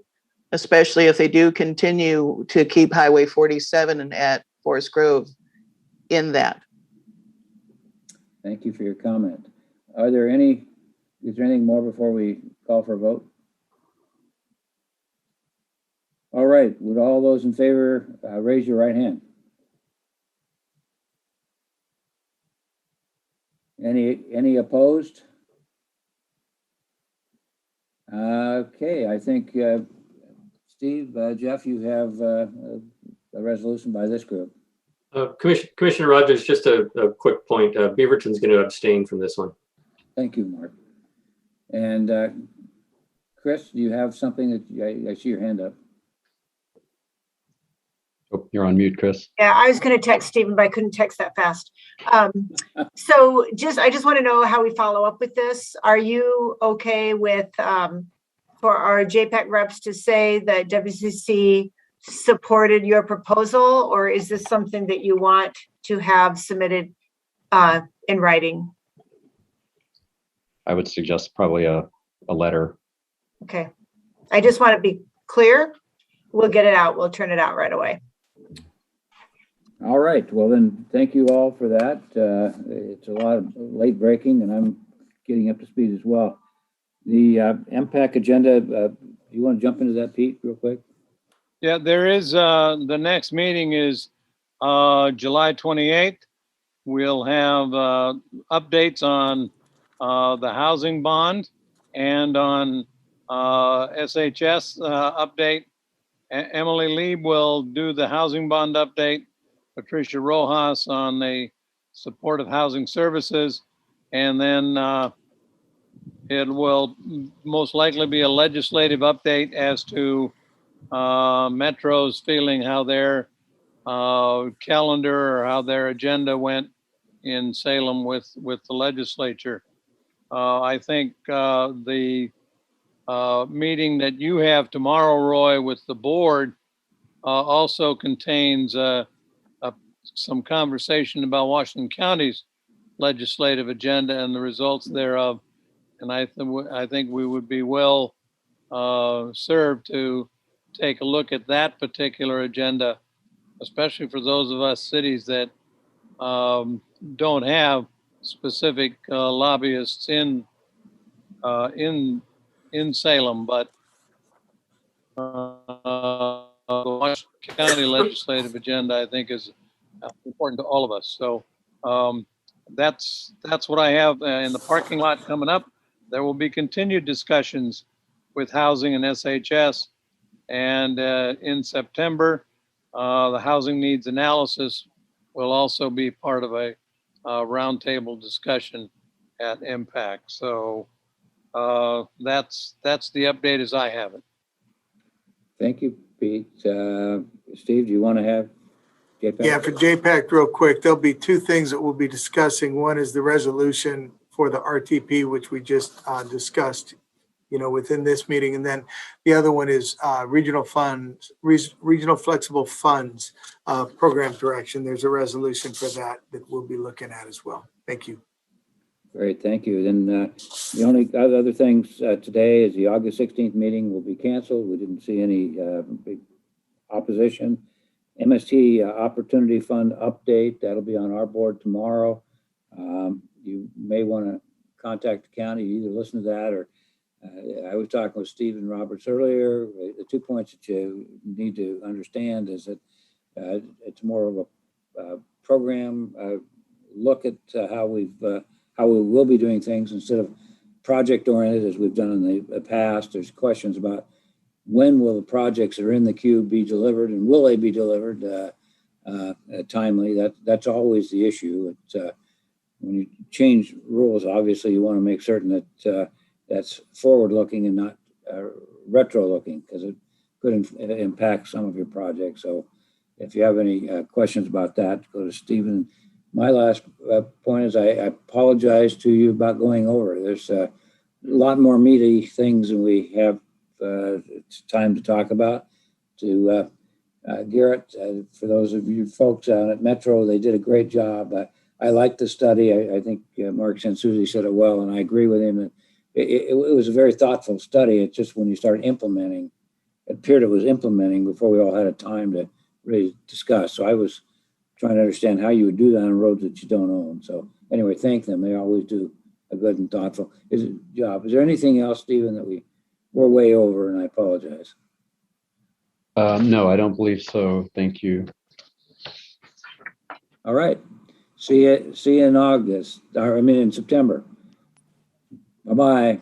especially if they do continue to keep Highway 47 and at Forest Grove in that. Thank you for your comment. Is there anything more before we call for a vote? All right, would all those in favor raise your right hand? Any opposed? Okay, I think Steve, Jeff, you have a resolution by this group. Commissioner Rogers, just a quick point. Beaverton's going to abstain from this one. Thank you, Mark. And Chris, do you have something that I see your hand up? Oh, you're on mute, Chris. Yeah, I was going to text Stephen, but I couldn't text that fast. So I just want to know how we follow up with this. Are you okay with for our JPAC reps to say that WCC supported your proposal, or is this something that you want to have submitted in writing? I would suggest probably a letter. Okay. I just want to be clear. We'll get it out. We'll turn it out right away. All right. Well, then, thank you all for that. It's a lot of late breaking, and I'm getting up to speed as well. The MPAC agenda, you want to jump into that, Pete, real quick? Yeah, there is, the next meeting is July 28th. We'll have updates on the housing bond and on SHS update. Emily Lieb will do the housing bond update. Patricia Rojas on the supportive housing services. And then it will most likely be a legislative update as to Metro's feeling how their calendar or how their agenda went in Salem with the legislature. I think the meeting that you have tomorrow, Roy, with the board also contains some conversation about Washington County's legislative agenda and the results thereof. And I think we would be well serve to take a look at that particular agenda, especially for those of us cities that don't have specific lobbyists in Salem, but the Washington County legislative agenda, I think, is important to all of us. So that's what I have in the parking lot coming up. There will be continued discussions with housing and SHS. And in September, the housing needs analysis will also be part of a roundtable discussion at Impact. So that's the update as I have it. Thank you, Pete. Steve, do you want to have JPAC? Yeah, for JPAC real quick, there'll be two things that we'll be discussing. One is the resolution for the RTP, which we just discussed, within this meeting. And then the other one is regional flexible funds program direction. There's a resolution for that we'll be looking at as well. Thank you. Great, thank you. Then the only other things today is the August 16th meeting will be canceled. We didn't see any big opposition. MST Opportunity Fund update, that'll be on our board tomorrow. You may want to contact the county, either listen to that or I was talking with Stephen Roberts earlier. The 2 points that you need to understand is that it's more of a program look at how we will be doing things instead of project oriented as we've done in the past. There's questions about when will the projects that are in the queue be delivered and will they be delivered timely? That's always the issue. When you change rules, obviously you want to make certain that that's forward-looking and not retro-looking, because it could impact some of your projects. So if you have any questions about that, go to Stephen. My last point is I apologize to you about going over. There's a lot more meaty things than we have time to talk about. To Garrett, for those of you folks out at Metro, they did a great job. I like the study. I think Mark Sansuzi said it well, and I agree with him. It was a very thoughtful study. It's just when you start implementing, it appeared it was implementing before we all had a time to really discuss. So I was trying to understand how you would do that on roads that you don't own. So anyway, thank them. They always do a good and thoughtful job. Is there anything else, Stephen, that we're way over, and I apologize? No, I don't believe so. Thank you. All right. See you in August, in September. Bye-bye.